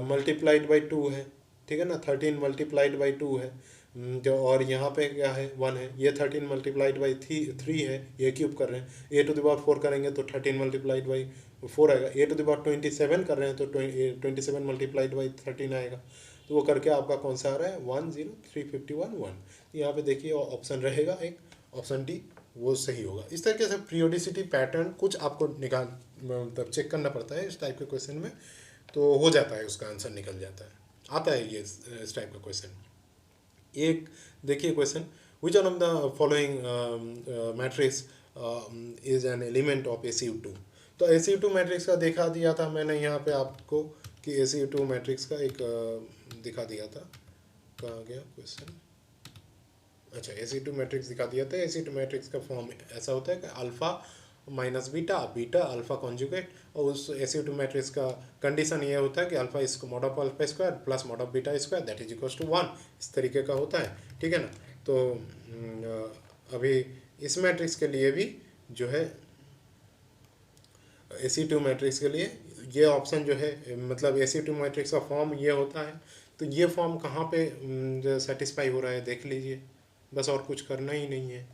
मल्टीप्लाइड बाई 2 है। ठीक है ना, 13 मल्टीप्लाइड बाई 2 है। जो और यहाँ पे क्या है 1 है, ये 13 मल्टीप्लाइड बाई 3 है, ये क्यूब कर रहे हैं। ए टू द पावर 4 करेंगे तो 13 मल्टीप्लाइड बाई 4 आएगा। ए टू द पावर 27 कर रहे हैं तो 27 मल्टीप्लाइड बाई 13 आएगा। तो वो करके आपका कौन सा आ रहा है 10351 1। यहाँ पे देखिए ऑप्शन रहेगा एक, ऑप्शन डी वो सही होगा। इस तरीके से पीरियोडिसिटी पैटर्न कुछ आपको निकाल मतलब चेक करना पड़ता है इस टाइप के क्वेश्चन में, तो हो जाता है, उसका आंसर निकल जाता है, आता है ये इस टाइप का क्वेश्चन। एक देखिए question, which one of the following matrix is an element of ACU2। तो ACU2 मैट्रिक्स का दिखा दिया था मैंने यहाँ पे आपको कि ACU2 मैट्रिक्स का एक दिखा दिया था, कहाँ गया क्वेश्चन, अच्छा ACU2 मैट्रिक्स दिखा दिया था। ACU2 मैट्रिक्स का फॉर्म ऐसा होता है कि alpha minus beta, beta alpha conjugate, और उस ACU2 मैट्रिक्स का कंडीशन ये होता है कि alpha is mod of alpha square plus mod of beta square that is equals to 1, इस तरीके का होता है, ठीक है ना। तो अभी इस मैट्रिक्स के लिए भी जो है ACU2 मैट्रिक्स के लिए ये ऑप्शन जो है, मतलब ACU2 मैट्रिक्स का फॉर्म ये होता है। तो ये फॉर्म कहाँ पे सेटिस्फाई हो रहा है देख लीजिए, बस और कुछ करना ही नहीं है।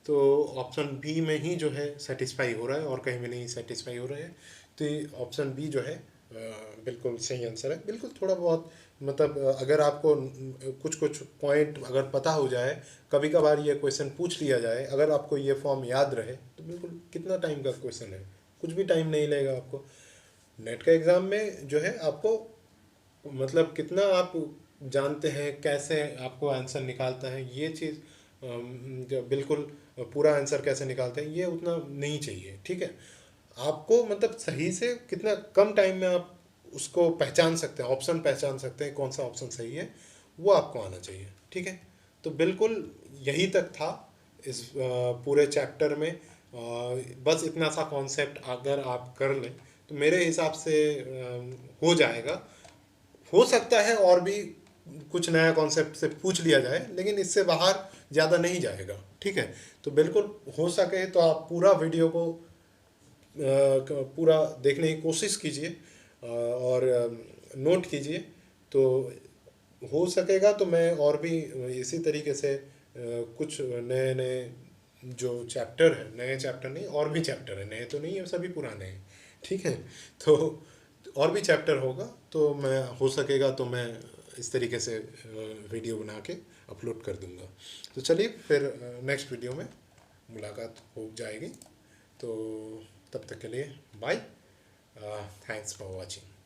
तो ऑप्शन बी में ही जो है सेटिस्फाई हो रहा है और कहीं भी नहीं सेटिस्फाई हो रहा है। तो ये ऑप्शन बी जो है बिल्कुल सही आंसर है। बिल्कुल थोड़ा बहुत मतलब अगर आपको कुछ कुछ पॉइंट अगर पता हो जाए, कभी कभार ये क्वेश्चन पूछ लिया जाए, अगर आपको ये फॉर्म याद रहे तो बिल्कुल कितना टाइम का क्वेश्चन है, कुछ भी टाइम नहीं लगेगा आपको। नेट का एग्ज़ाम में जो है आपको मतलब कितना आप जानते हैं, कैसे आपको आंसर निकालता है ये चीज़, जो बिल्कुल पूरा आंसर कैसे निकालते हैं ये उतना नहीं चाहिए, ठीक है। आपको मतलब सही से कितना कम टाइम में आप उसको पहचान सकते हैं, ऑप्शन पहचान सकते हैं कौन सा ऑप्शन सही है, वो आपको आना चाहिए, ठीक है। तो बिल्कुल यही तक था इस पूरे चैप्टर में। बस इतना सा कॉन्सेप्ट अगर आप कर लें तो मेरे हिसाब से हो जाएगा। हो सकता है और भी कुछ नया कॉन्सेप्ट से पूछ लिया जाए, लेकिन इससे बाहर ज़्यादा नहीं जाएगा, ठीक है। तो बिल्कुल हो सके तो आप पूरा वीडियो को पूरा देखने की कोशिश कीजिए और नोट कीजिए। तो हो सकेगा तो मैं और भी इसी तरीके से कुछ नए नए जो चैप्टर है, नए चैप्टर नहीं और भी चैप्टर है, नए तो नहीं है सभी पुराने हैं, ठीक है। तो और भी चैप्टर होगा तो मैं हो सकेगा तो मैं इस तरीके से वीडियो बना के अपलोड कर दूंगा। तो चलिए फिर नेक्स्ट वीडियो में मुलाकात हो जाएगी। तो तब तक के लिए बाय, थैंक्स फॉर वॉचिंग।